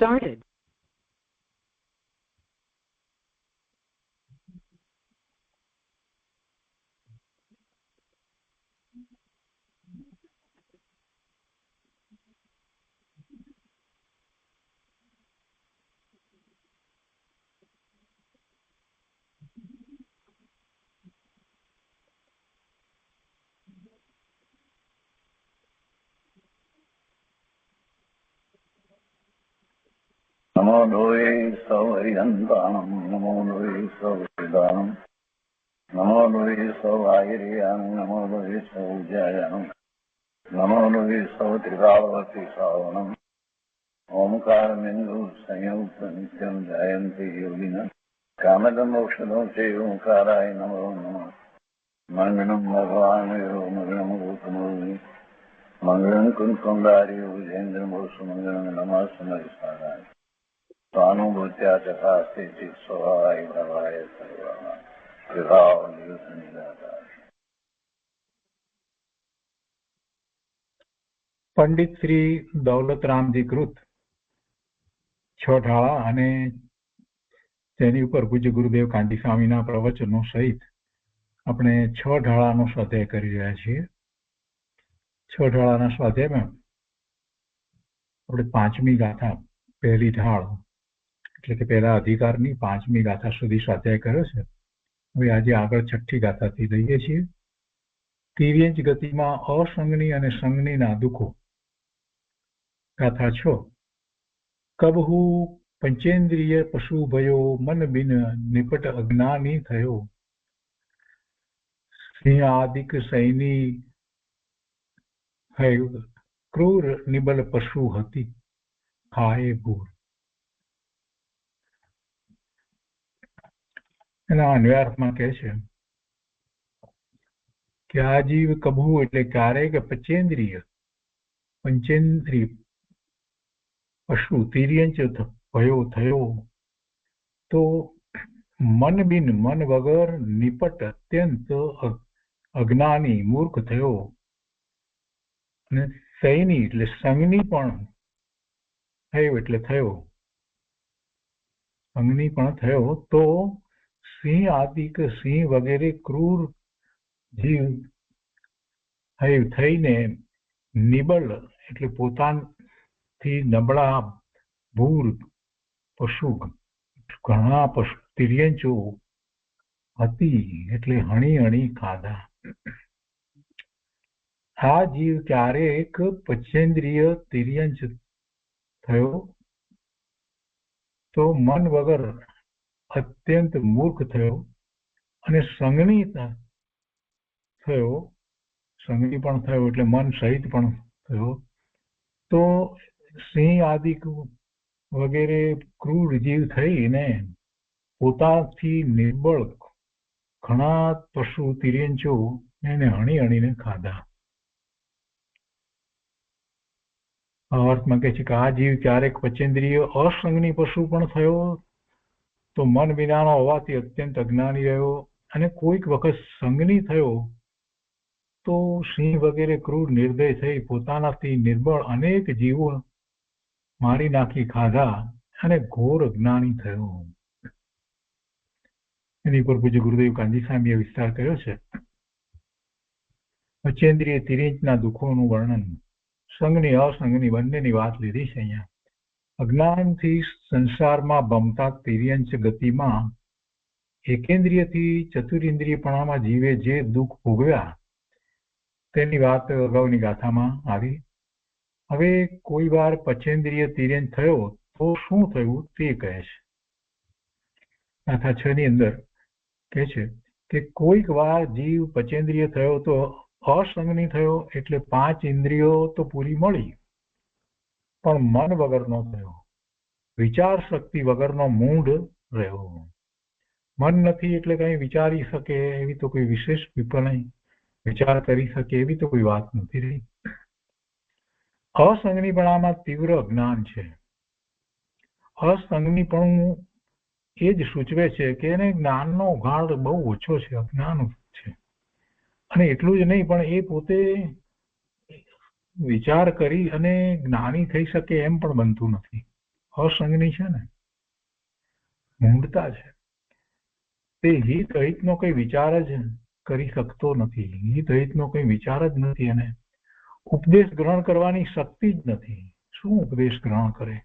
started. नमो लोये सौहरिहन्ताणं नमो लोये सौहृदानं नमो लोये सौभागिर्यानं नमो लोये सौज्यायानं नमो लोये सौत्रिकावती सावनं ओंकारमिन्दु संयुक्त नित्यं जयन्ति योगिनः कामदमोक्षदं चैव ओंकाराय नमो नमः मङ्गलं भगवान् मङ्गलं भूतमोहि मङ्गलं कुञ्कुण्डारि भुजेन्द्रमोसुमङ्गलं नमः समरिसाराय स्वानुभूत्या चकास्ते चित् स्वभावाय भवाय सर्वाः विभाव निरुद्ध निराकार। પંડિત શ્રી દૌલતરામજી કૃત છઠાળા અને તેની ઉપર પૂજ્ય ગુરુદેવ કાંતિ સ્વામીના પ્રવચનો સહિત આપણે છ ઢાળાનો સ્વાધ્યાય કરી રહ્યા છીએ. છ ઢાળાના સ્વાધ્યાયમાં આપણે પાંચમી ગાથા, પહેલી ઢાળ એટલે કે પહેલા અધિકારની પાંચમી ગાથા સુધી સ્વાધ્યાય કર્યો છે. હવે આજે આગળ છઠ્ઠી ગાથાથી લઈએ છીએ. તિર્યંચ ગતિમાં અસંગની અને સંગનીના દુઃખો. ગાથા 6. કબહુ પંચેન્દ્રિય પશુ ભયો મન બિન નિપટ અજ્ઞાની થયો સિંહાદિક સૈની ક્રૂર નિબલ પશુ હતી ખાએ ભૂર. એના અન્વયાર્થમાં કહે છે કે આ જીવ કબહુ એટલે ક્યારેક પંચેન્દ્રિય પશુ તિર્યંચ ભયો થયો તો મન બિન મન વગર નિપટ અત્યંત અજ્ઞાની મૂર્ખ થયો અને સૈની એટલે સંગની પણ થયો એટલે થયો સંગની પણ થયો તો સિંહ આદિક સિંહ વગેરે ક્રૂર જીવ થઈને નિબળ એટલે પોતાથી નબળા ભૂર પશુ ઘણા પશુ તિર્યંચો હતી એટલે હણી હણી ખાધા. આ જીવ ક્યારેક પંચેન્દ્રિય તિર્યંચ થયો તો મન વગર અત્યંત મૂર્ખ થયો અને સંગની થયો, સંગની પણ થયો એટલે મન સહિત પણ થયો તો સિંહ આદિ વગેરે ક્રૂર જીવ થઈને પોતાથી નિર્બળ ઘણા પશુ તિર્યંચો એને હણી હણીને ખાધા. અર્થમાં કહે છે કે આ જીવ ક્યારેક પંચેન્દ્રિય અસંગની પશુ પણ થયો તો મન વિનાનો હોવાથી અત્યંત અજ્ઞાની રહ્યો અને કોઈક વખત સંગની થયો તો સિંહ વગેરે ક્રૂર નિર્દય થઈ પોતાનાથી નિર્બળ અનેક જીવો મારી નાખી ખાધા અને ઘોર અજ્ઞાની થયો. એની ઉપર પૂજ્ય ગુરુદેવ કાંતિ સ્વામીએ વિસ્તાર કર્યો છે. પંચેન્દ્રિય તિર્યંચના દુઃખોનું વર્ણન, સંગની અસંગની બંનેની વાત લીધી છે. અહીંયા અજ્ઞાનથી સંસારમાં બમતા તિર્યંચ ગતિમાં એકેન્દ્રિયથી ચતુરિન્દ્રિયપણામાં જીવે જે દુઃખ ભોગવ્યા તેની વાત અગાઉની ગાથામાં આવી. હવે કોઈ વાર પંચેન્દ્રિય તિર્યંચ થયો તો શું થયું તે કહે છે. ગાથા 6 ની અંદર કહે છે કે કોઈક વાર જીવ પંચેન્દ્રિય થયો તો અસંગની થયો એટલે 5 ઇન્દ્રિયો તો પૂરી મળી પણ મન વગરનો થયો, વિચાર શક્તિ વગરનો મૂઢ રહ્યો. મન નથી એટલે કઈ વિચારી શકે એવી તો કોઈ વિશેષ નહીં, વિચાર કરી શકે એવી તો કોઈ વાત નથી રહી. અસંગનીપણામાં તીવ્ર અજ્ઞાન છે. અસંગનીપણું એ જ સૂચવે છે કે એને જ્ઞાનનો ઉઘાડ બહુ ઓછો છે, અજ્ઞાન છે. અને એટલું જ નહીં પણ એ પોતે વિચાર કરી અને જ્ઞાની થઈ શકે એમ પણ બનતું નથી. અસંગની છે ને, મૂંઢતા છે. તે હિત અહિતનો કઈ વિચાર જ કરી શકતો નથી. હિત અહિતનો કઈ વિચાર જ નથી, અને ઉપદેશ ગ્રહણ કરવાની શક્તિ જ નથી. શું ઉપદેશ ગ્રહણ કરે?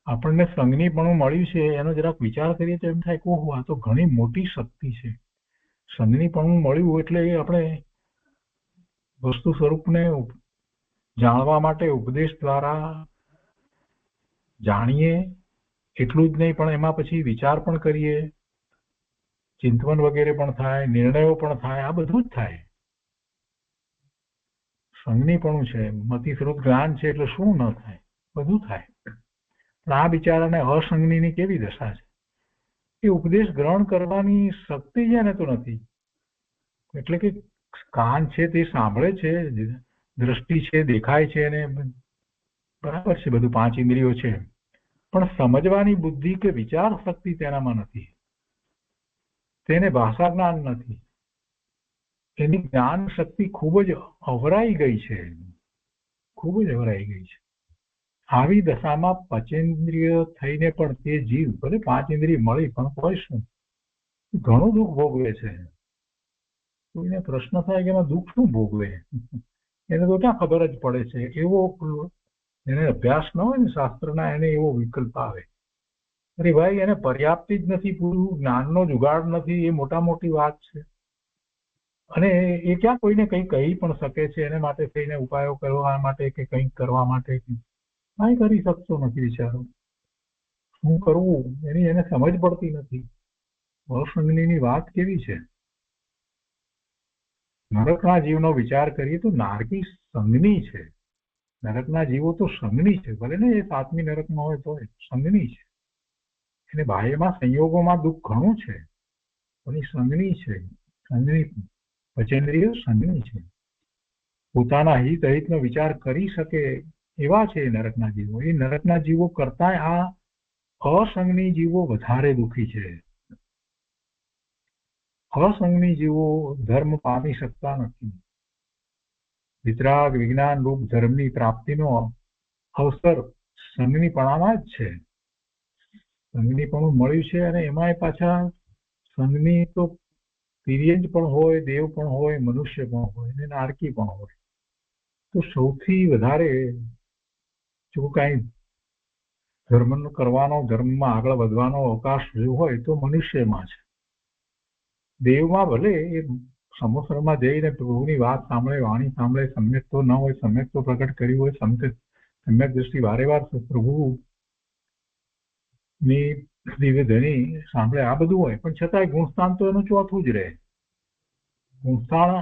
આપણને સંજ્ઞીપણું મળ્યું છે એનો જરાક વિચાર કરીએ તો એમ થાય કે ઓહો, આ તો ઘણી મોટી શક્તિ છે. સંજ્ઞીપણું મળ્યું એટલે આપણે વસ્તુ સ્વરૂપને જાણવા માટે ઉપદેશ દ્વારા જાણીએ એટલું જ નહીં, પણ એમાં પછી વિચાર પણ કરીએ, ચિંતન વગેરે પણ થાય, નિર્ણયો પણ થાય, આ બધું જ થાય. સંજ્ઞીપણું છે, મતિ સ્વરૂપ જ્ઞાન છે એટલે શું ન થાય? બધું થાય. પણ આ બિચારાને અસંજ્ઞની કેવી દશા છે? એ ઉપદેશ ગ્રહણ કરવાની શક્તિ છે ને તો નથી. એટલે કે કાન છે તે સાંભળે છે, દ્રષ્ટિ છે દેખાય છે, અને બરાબર છે, બધું 5 ઇન્દ્રિયો છે, પણ સમજવાની બુદ્ધિ કે વિચાર શક્તિ તેનામાં નથી. તેને ભાષા જ્ઞાન નથી. એની જ્ઞાન શક્તિ ખૂબ જ અવરાઈ ગઈ છે, ખૂબ જ અવરાઈ ગઈ છે. આવી દશામાં પંચેન્દ્રિય થઈને પણ તે જીવ ભલે 5 ઇન્દ્રિય મળી પણ કોઈ શું ઘણું દુઃખ ભોગવે છે. કોઈને પ્રશ્ન થાય કે એમાં દુઃખ શું ભોગવે? એને તો ક્યાં ખબર જ પડે છે? એવો એને અભ્યાસ ન હોય ને શાસ્ત્રના, એને એવો વિકલ્પ આવે. અરે ભાઈ, એને પર્યાપ્તિ જ નથી, પૂરું જ્ઞાનનો જુગાડ નથી, એ મોટા મોટી વાત છે. અને એ ક્યાં કોઈને કંઈ કહી પણ શકે છે? એને માટે થઈને ઉપાયો કરવા માટે કે કંઈક કરવા માટે કાંઈ કરી શકતો નથી બિચારો. શું કરવું એની એને સમજ પડતી નથી. અસંજ્ઞની વાત કેવી છે? નરકના જીવનો વિચાર કરીએ તો નારકી સંજ્ઞી છે. નરકના જીવો તો સંજ્ઞી છે, ભલે ને એ 7મી નરકમાં હોય તો સંજ્ઞી છે. એને બાહ્યમાં સંયોગોમાં દુઃખ ઘણું છે, પણ એ સંજ્ઞી છે. સંજ્ઞી પંચેન્દ્રિય સંજ્ઞી છે. પોતાના હિત અહિતનો વિચાર કરી શકે એવા છે નરકના જીવો. એ નરકના જીવો કરતા આ અસંજ્ઞી જીવો વધારે દુઃખી છે. અસંજ્ઞી જીવો ધર્મ પામી શકતા નથી. વિતરાગ વિજ્ઞાન રૂપ ધર્મની પ્રાપ્તિનો અવસર સંજ્ઞીપણામાં જ છે. સંજ્ઞીપણું મળ્યું છે, અને એમાંય પાછા સંજ્ઞી તો તિર્યંજ પણ હોય, દેવ પણ હોય, મનુષ્ય પણ હોય, અને નારકી પણ હોય. તો સૌથી વધારે જો કાંઈ ધર્મ કરવાનો, ધર્મમાં આગળ વધવાનો અવકાશ જો હોય તો મનુષ્યમાં છે. દેવમાં ભલે એ સમોસરમાં જઈને પ્રભુની વાત સાંભળે, વાણી સાંભળે, સમ્યક તો ન હોય, સમ્યક તો પ્રગટ કર્યું હોય, સમ્યક દ્રષ્ટિ વારે વાર પ્રભુની દિવ્ય ધ્વનિ સાંભળે, આ બધું હોય, પણ છતાંય ગુણસ્થાન તો એનું ચોથું જ રહે. ગુણસ્થાન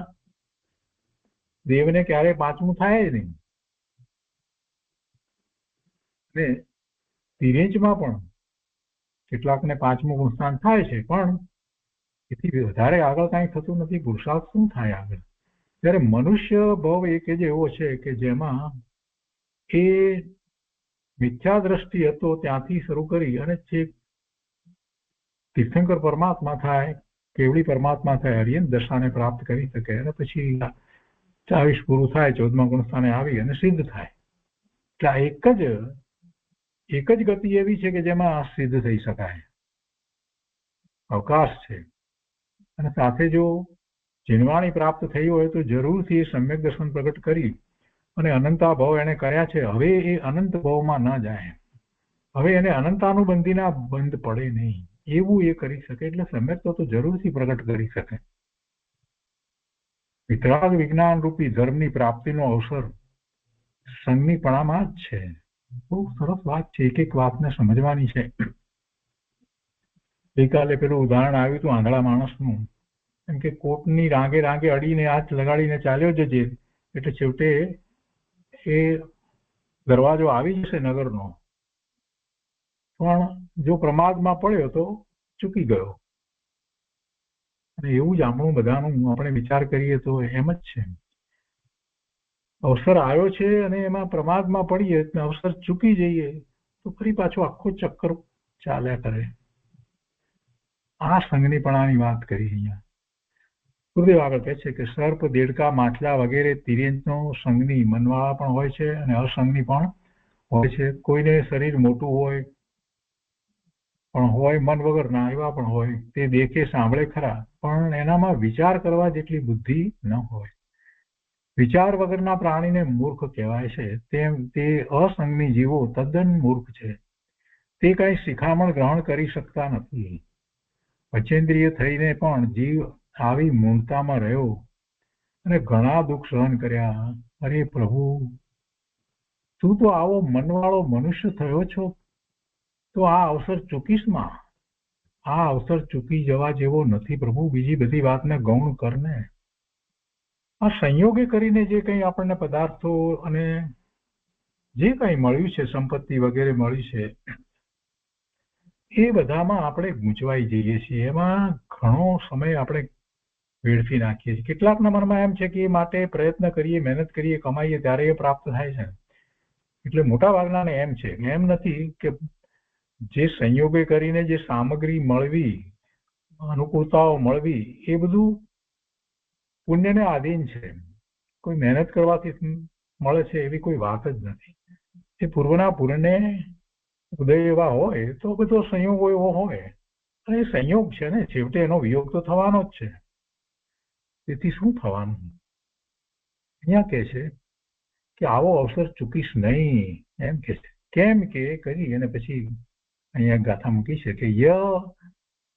દેવને ક્યારેય 5મું થાય જ નહીં. ને તિર્યંજમાં પણ કેટલાકને 5મું ગુણસ્થાન થાય છે, પણ એથી વધારે આગળ કાંઈ થતું નથી. પુરુષાર્થ શું થાય આગળ? ત્યારે મનુષ્ય ભાવ એક જ એવો છે કે જેમાં એ મિથ્યા દ્રષ્ટિ હતો ત્યાંથી શરૂ કરી અને છેક તીર્થંકર પરમાત્મા થાય, કેવડી પરમાત્મા થાય, હરિયન દશાને પ્રાપ્ત કરી શકે, અને પછી 40 પૂરું થાય, 14મા ગુણસ્થાને આવી અને સિદ્ધ થાય. એટલે એક જ ગતિ એવી છે કે જેમાં સિદ્ધ થઈ શકાય, અવકાશ છે. અને સાથે જો જીણવાણી પ્રાપ્ત થઈ હોય તો જરૂરથી એ સમ્યક દર્શન પ્રગટ કરી અને અનંતા ભાવ એને કર્યા છે. હવે એ અનંત ભાવમાં ન જાય, હવે એને અનંતાનુબંધીના બંધ પડે નહીં, એવું એ કરી શકે. એટલે સમ્યક તો જરૂરથી પ્રગટ કરી શકે. વિતરાગ વિજ્ઞાન રૂપી ધર્મની પ્રાપ્તિનો અવસર સંજ્ઞીપણામાં જ છે. બહુ સરસ વાત છે, એક એક વાતને સમજવાની છે. ગઈકાલે પેલું ઉદાહરણ આવ્યું હતું આંધળા માણસનું, કેમ કે કોટની રાંગે રાંગે અડીને હાથ લગાડીને ચાલ્યો જજે, એટલે છેવટે એ દરવાજો આવી જશે નગરનો, પણ જો પ્રમાદમાં પડ્યો તો ચૂકી ગયો. અને એવું જ આપણું બધાનું આપણે વિચાર કરીએ તો એમ જ છે. અવસર આવ્યો છે અને એમાં પ્રમાદમાં પડીએ, અવસર ચૂકી જઈએ તો ફરી પાછો આખો ચક્કર ચાલ્યા કરે. આ સંજ્ઞીપણાની વાત કરી અહીંયા. ગુરુદેવ આગળ કહે છે કે સર્પ, દેડકા, માછલા વગેરે તિર્યંજનો સંજ્ઞી મનવાળા પણ હોય છે અને અસંજ્ઞી પણ હોય છે, કોઈને શરીર મોટું હોય પણ હોય મન વગરના એવા પણ હોય, તે દેખે સાંભળે ખરા પણ એનામાં વિચાર કરવા જેટલી બુદ્ધિ ન હોય. વિચાર વગરના પ્રાણીને મૂર્ખ કહેવાય છે, તેમ તે અસંગની જીવો તદ્દન મૂર્ખ છે. તે કઈ શિખામણ ગ્રહણ કરી શકતા નથી. પંચેન્દ્રિય થઈને પણ જીવ આવી મૂળતામાં રહ્યો અને ઘણા દુઃખ સહન કર્યા. અરે પ્રભુ, તું તો આવો મનવાળો મનુષ્ય થયો છો તો આ અવસર ચૂકીશમાં. આ અવસર ચૂકી જવા જેવો નથી પ્રભુ. બીજી બધી વાતને ગૌણ કરને. આ સંયોગે કરીને જે કંઈ આપણને પદાર્થો અને જે કંઈ મળ્યું છે, સંપત્તિ વગેરે મળી છે, એ બધામાં આપણે ગૂંચવાઈ જઈએ છીએ. એમાં ઘણો સમય આપણે વેડફી નાખીએ છીએ. કેટલાકના મનમાં એમ છે કે એ માટે પ્રયત્ન કરીએ, મહેનત કરીએ, કમાઈએ ત્યારે એ પ્રાપ્ત થાય છે. એટલે મોટા ભાગનાને એમ છે. એમ નથી કે જે સંયોગે કરીને જે સામગ્રી મળવી, અનુકૂળતાઓ મળવી, એ બધું પુણ્યને આધીન છે. કોઈ મહેનત કરવાથી મળે છે એવી કોઈ વાત જ નથી. એ પૂર્વના પુણ્યને ઉદય એવા હોય તો બધો સંયોગો એવો હોય. અને એ સંયોગ છે ને, છેવટે એનો વિયોગ તો થવાનો જ છે. તેથી શું થવાનું? અહીંયા કહે છે કે આવો અવસર ચૂકીશ નહીં, એમ કે છે. કેમ કે કરી અને પછી અહીંયા ગાથા મૂકી છે કે ય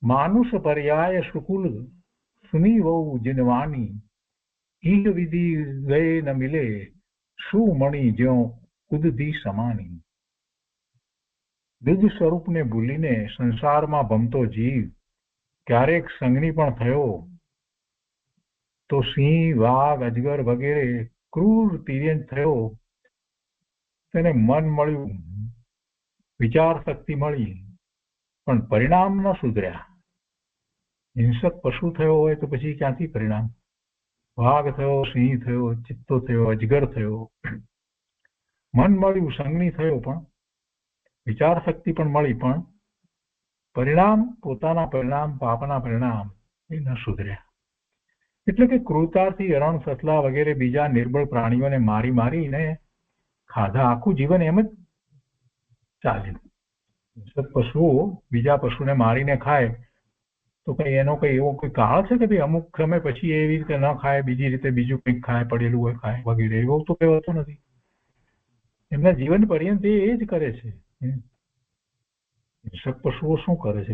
માનુષ પર્યાય સુકુલ સુની વહુ જીનવાની ઈલ વિધિ ગયે ન મિલે શું મણી જ્યો ઉદધી સમાની. બીજ સ્વરૂપને ભૂલીને સંસારમાં ભમતો જીવ ક્યારેક સંગની પણ થયો તો સિંહ, વાઘ, અજગર વગેરે ક્રૂર તિર્યંત થયો. તેને મન મળ્યું, વિચાર શક્તિ મળી, પણ પરિણામ ન સુધર્યા. હિંસક પશુ થયો હોય તો પછી ક્યાંથી પરિણામ? વાઘ થયો, સિંહ થયો, ચિત્તો થયો, અજગર થયો. મન મળ્યું, સંગની થયો, પણ વિચાર શક્તિ પણ મળી, પણ પરિણામ, પોતાના પરિણામ, પાપના પરિણામ એ ન સુધર્યા. એટલે કે ક્રૂરતાથી હરણ, સસલા વગેરે બીજા નિર્બળ પ્રાણીઓને મારી મારીને ખાધા. આખું જીવન એમ જ ચાલ્યું. પશુઓ બીજા પશુને મારીને ખાય તો કઈ એનો કઈ એવો કોઈ કાળ છે કે ભાઈ અમુક સમય પછી એવી રીતે ન ખાય, બીજી રીતે બીજું કંઈક ખાય, પડેલું હોય ખાય વગેરે, એવું તો કઈ હોતું નથી. એમના જીવન પર્યંત એ જ કરે છે. પશુઓ શું કરે છે?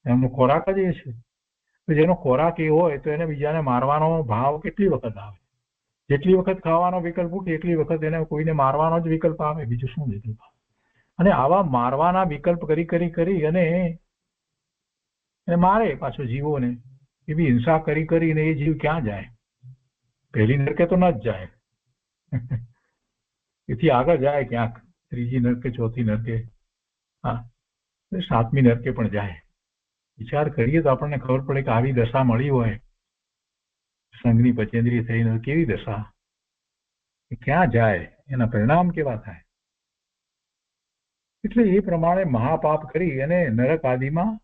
એમનો ખોરાક જ એ છે. જેનો ખોરાક એ હોય તો એને બીજાને મારવાનો ભાવ કેટલી વખત આવે? જેટલી વખત ખાવાનો વિકલ્પ ઉઠે એટલી વખત એને કોઈને મારવાનો જ વિકલ્પ આવે. બીજું શું વિકલ્પ આવે? અને આવા મારવાના વિકલ્પ કરી અને મારે પાછો જીવોને. એવી હિંસા કરીને એ જીવ ક્યાં જાય? પહેલી નરકે તો ન જ જાય. એથી આગળ જાય ક્યાંક, ત્રીજી નરકે, ચોથી નરકે, હા, 7મી નરકે પણ જાય. વિચાર કરીએ તો આપણને ખબર પડે કે આવી દશા મળી હોય સંઘની પચેન્દ્રિય થઈને, કેવી દશા, ક્યાં જાય, એના પરિણામ કેવા થાય. એટલે એ પ્રમાણે મહાપાપ કરી અને નરક આદિમાં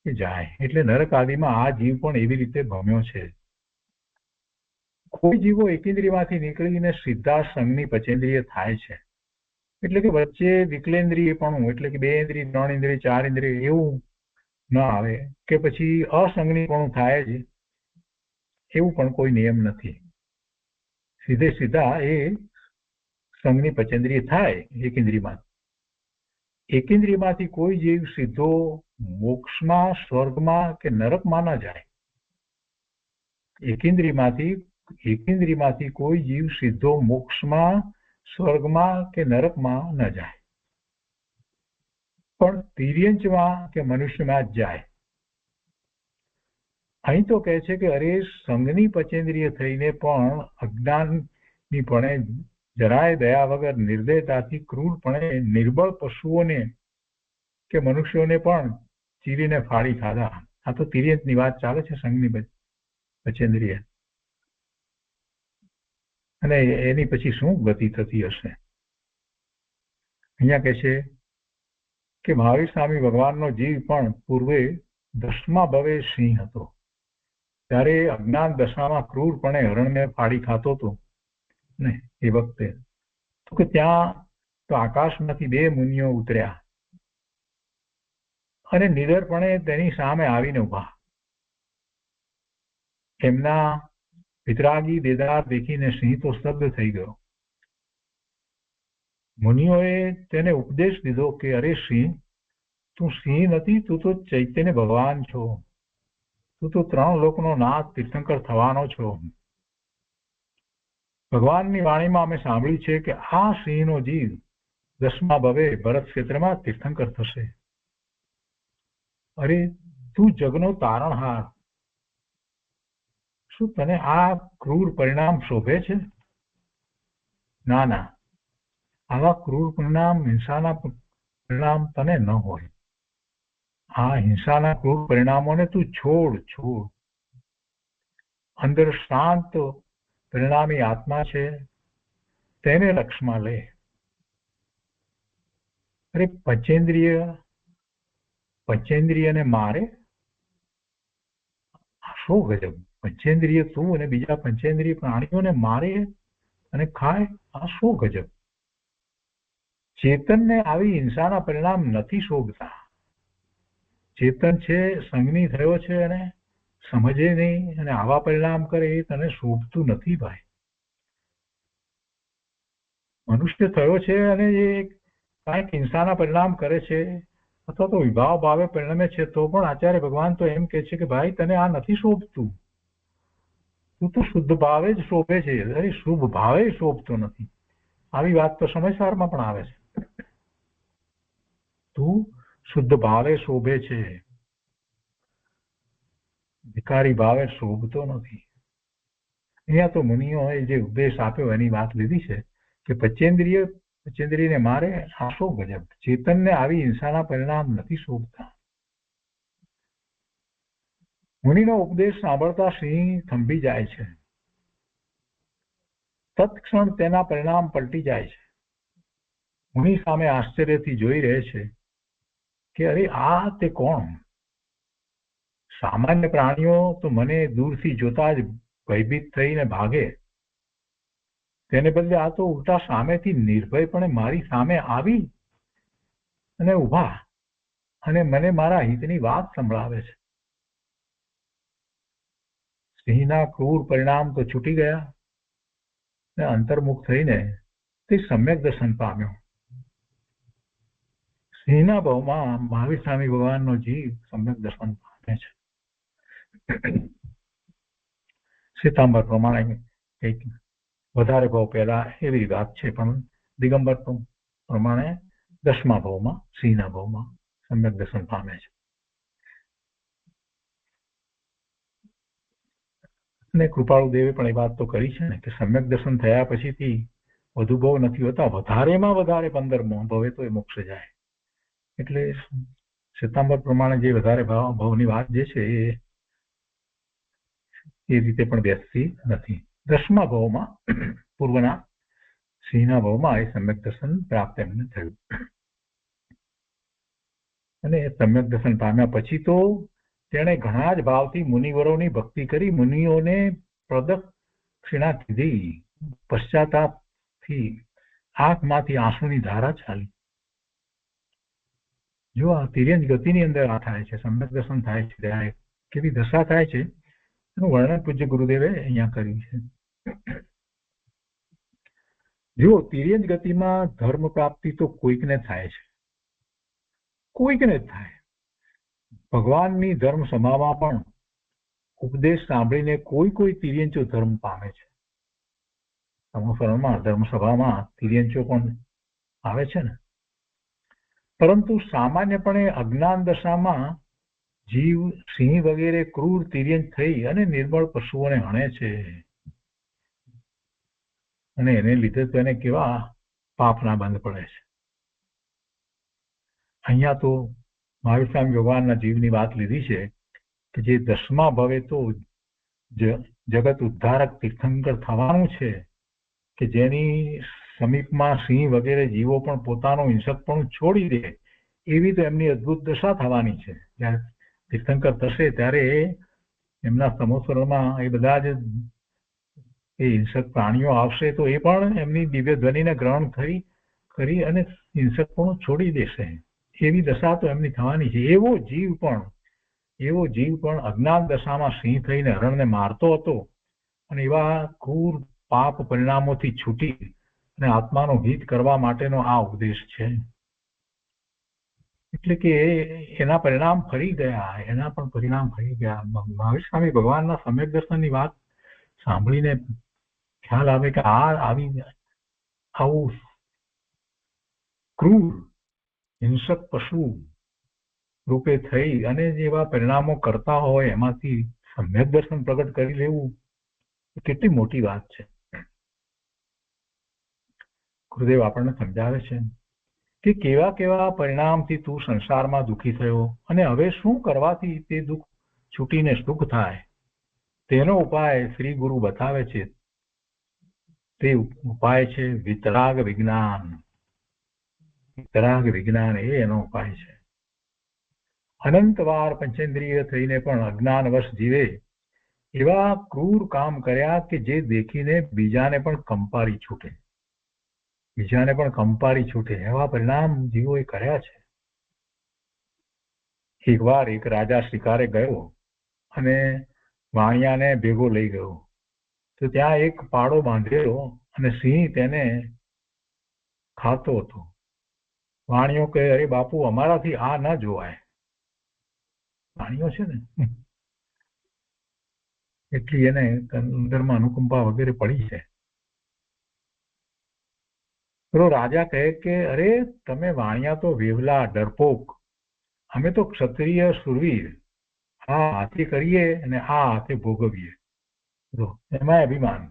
જાય. એટલે નરક આદિમાં આ જીવ પણ એવી રીતે ભમ્યો છે. કોઈ જીવો એકેન્દ્રિયમાંથી નીકળીને સીધા સંઘની પચેન્દ્રિય થાય છે. એટલે કે વચ્ચે વિકલેન્દ્રિય પણ, એટલે કે 2 ઇન્દ્રિય, 3 ઇન્દ્રિય, 4 ઇન્દ્રિય એવું ન આવે કે પછી અસંગની પણ થાય જ, એવું પણ કોઈ નિયમ નથી. સીધા એ સંઘની પચેન્દ્રિય થાય એકેન્દ્રિયમાં. એકેન્દ્રિયમાંથી કોઈ જીવ સીધો મોક્ષમાં, સ્વર્ગમાં કે નરકમાં ન જાય. એકેન્દ્રિયમાંથી કોઈ જીવ સીધો મોક્ષમાં, સ્વર્ગમાં કે નરકમાં ન જાય, પણ તિર્યંચમાં કે મનુષ્યમાં જ જાય. અહીં તો કહે છે કે અરે સંઘની પચેન્દ્રિય થઈને પણ અજ્ઞાનીપણે જરાય દયા વગર નિર્દયતાથી ક્રૂરપણે નિર્બળ પશુઓને કે મનુષ્યોને પણ ચીરીને ફાડી ખાધા. આ તો તિર્યંતની વાત ચાલે છે, સંઘની પચેન્દ્રિય. અને એની પછી શું ગતિ થતી હશે? અહીંયા કહે છે કે મહાવીર સ્વામી ભગવાનનો જીવ પણ પૂર્વે 10મા ભવે સિંહ હતો. ત્યારે અજ્ઞાન દશામાં ક્રૂરપણે હરણને ફાડી ખાતો હતો ને એ વખતે, તો કે ત્યાં તો આકાશમાંથી 2 મુનિઓ ઉતર્યા અને નિડરપણે તેની સામે આવીને ઉભા. એમના વિતરાગી દેદાર દેખીને સિંહ તો સ્તબ્ધ થઈ ગયો. મુનિઓએ તેને ઉપદેશ દીધો કે અરે સિંહ, તું સિંહ નથી, તું તો ચૈતન્ય ભગવાન છો. તું તો 3 લોકનો નાથ તીર્થંકર થવાનો છો. ભગવાનની વાણીમાં અમે સાંભળ્યું છે કે આ સિંહનો જીવ 10મા ભવે ભરત ક્ષેત્રમાં તીર્થંકર થશે. અરે તું જગનો તારણહાર, શું તને આ ક્રૂર પરિણામ શોભે છે? ના ના, આવા ક્રૂર પરિણામ, હિંસાના પરિણામ તને ન હોય. આ હિંસાના ક્રૂર પરિણામોને તું છોડ. અંદર શાંત પરિણામી આત્મા છે, તેને લક્ષમાં લે. અરે પંચેન્દ્રિયને મારે? શું ગજબ! પંચેન્દ્રિય તું અને બીજા પંચેન્દ્રિય પ્રાણીઓને મારે અને ખાય? આ શું ગજબ! ચેતનને આવી હિંસાના પરિણામ નથી શોભતા. ચેતન છે, સંગની થયો છે અને સમજે નહીં અને આવા પરિણામ કરે એ તને શોભતું નથી ભાઈ. મનુષ્ય થયો છે અને એ કાંઈક હિંસાના પરિણામ કરે છે અથવા તો વિભાવ ભાવે પરિણમે છે, તો પણ આચાર્ય ભગવાન તો એમ કે છે કે ભાઈ તને આ નથી શોભતું. તું તો શુદ્ધ ભાવે જ શોભે છે, અરે શુભ ભાવે શોભતો નથી. આવી વાત તો સમયસારમાં પણ આવે છે. તું શુદ્ધ ભાવે શોભે છે, વિકારી ભાવે શોભતો નથી. અહીંયા તો મુનિઓએ જે ઉપદેશ આપ્યો એની વાત લીધી છે કે પંચેન્દ્રિયને મારે? આ શું ગજબ! ચેતનને આવી હિંસાના પરિણામ નથી શોભતા. મુનિનો ઉપદેશ સાંભળતા સિંહ થંભી જાય છે. તત્ક્ષણ તેના પરિણામ પલટી જાય છે. મુનિ સામે આશ્ચર્યથી જોઈ રહે છે કે અરે આ તે કોણ? સામાન્ય પ્રાણીઓ તો મને દૂરથી જોતા જ ભયભીત થઈને ભાગે, તેને બદલે આ તો ઉલટા સામેથી નિર્ભયપણે મારી સામે આવી અને ઊભા અને મને મારા હિતની વાત સંભળાવે છે. સિંહના ક્રૂર પરિણામ તો છૂટી ગયા અને અંતર્મુખ થઈને તે સમ્યક દર્શન પામ્યો. સિંહના ભાવમાં મહાવીર સ્વામી ભગવાનનો જીવ સમ્યક દર્શન પામે છે. શ્વેતાંબર પ્રમાણે કંઈક વધારે ભાવ પહેલા એવી વાત છે, પણ દિગંબર પ્રમાણે 10મા ભાવમાં, સિંહના ભાવમાં સમ્યક દર્શન પામે છે. અને કૃપાળુ દેવે પણ એ વાત તો કરી છે ને કે સમ્યક દર્શન થયા પછીથી વધુ ભાવ નથી હોતા, વધારેમાં વધારે 15મો ભવે તો એ મોક્ષ જાય. એટલે શ્વેતાંબર પ્રમાણે જે વધારે ભાવની વાત જે છે એ રીતે પણ બેસતી નથી. 10મા ભાવમાં, પૂર્વના સિંહના ભાવમાં એ સમ્યક દર્શન પ્રાપ્ત એમને થયું. અને સમ્યક દર્શન પામ્યા પછી તો તેણે ઘણા જ ભાવથી મુનિવરોની ભક્તિ કરી, મુનિઓને પ્રદક્ષિણા કીધી. પશ્ચાતાપથી આંખમાંથી આંસુની ધારા ચાલી. જો આ તિર્યંજ ગતિની અંદર આ થાય છે, સમ્યક દર્શન થાય છે, ત્યારે કેવી દશા થાય છે એનું વર્ણન પૂજ્ય ગુરુદેવે અહીંયા કર્યું છે. જો તિર્યંજ ગતિમાં ધર્મ પ્રાપ્તિ તો કોઈકને થાય છે, કોઈકને જ થાય. ભગવાનની ધર્મ સભામાં પણ ઉપદેશ સાંભળીને કોઈ તિર્યંચો ધર્મ પામે છે. ધર્મ સભામાં તિર્યંચો પણ આવે છે ને. પરંતુ સામાન્યપણે અજ્ઞાન દશામાં જીવ સિંહ વગેરે ક્રૂર તિર્યંચ થઈ અને નિર્બળ પશુઓને હણે છે, અને એને લીધે તો એને કેવા પાપના બંધ પડે છે. અહીંયા તો મહાવીર સ્વામી ભગવાનના જીવની વાત લીધી છે કે જે 10મા ભવે તો જગત ઉદ્ધારક તીર્થંકર થવાનું છે, કે જેની સમીપમાં સિંહ વગેરે જીવો પણ પોતાનું હિંસકપણું છોડી દે એવી તો એમની અદ્ભુત દશા થવાની છે. જ્યારે તીર્થંકર થશે ત્યારે એમના સમોસરમાં એ બધા જ એ હિંસક પ્રાણીઓ આવશે, તો એ પણ એમની દિવ્ય ધ્વનિને ગ્રહણ થઈ કરી અને હિંસકપણું છોડી દેશે, એવી દશા તો એમની થવાની છે. એવો જીવ પણ અજ્ઞાન દશામાં સિંહ થઈને હરણને મારતો હતો અને એવા ક્રૂર પાપ પરિણામોથી છૂટી અને આત્માનું હિત કરવા માટેનો આ ઉપદેશ છે. એટલે કે એના પરિણામ ફરી ગયા, એના પણ પરિણામ ફરી ગયા. મહાવીર સ્વામી ભગવાનના સમ્યક દર્શનની વાત સાંભળીને ખ્યાલ આવે કે આવું ક્રૂર હિંસક પશુ રૂપે થઈ અને જેવા પરિણામો કરતા હોય એમાંથી સમ્યક દર્શન પ્રગટ કરી લેવું એ કેટલી મોટી વાત છે. ગુરુદેવ આપણને સમજાવે છે કે કેવા કેવા પરિણામથી તું સંસારમાં દુઃખી થયો અને હવે શું કરવાથી તે દુઃખ છૂટીને સુખ થાય, તેનો ઉપાય શ્રી ગુરુ બતાવે છે. તે ઉપાય છે વિતરાગ વિજ્ઞાન. વિતરાગ વિજ્ઞાન એ એનો ઉપાય છે. અનંતવાર પંચેન્દ્રિય થઈને પણ અજ્ઞાનવશ જીવે એવા ક્રૂર કામ કર્યા કે જે દેખીને બીજાને પણ કંપારી છૂટે એવા પરિણામ જીવોએ કર્યા છે. એકવાર એક રાજા શિકારે ગયો અને વાણિયાને ભેગો લઈ ગયો, તો ત્યાં એક પાડો બાંધેલો અને સિંહ તેને ખાતો હતો. વાણિયો કહે, અરે બાપુ, અમારાથી આ ન જોવાય. વાણિયો છે ને એટલી એને અંદરમાં અનુકંપા વગેરે પડી છે. તો રાજા કહે કે અરે તમે વાણિયા તો વેવલા, ડરપોક, અમે તો ક્ષત્રિય સુરવીર, આ હાથે કરીએ અને આ હાથે ભોગવીએ. એમાં અભિમાન,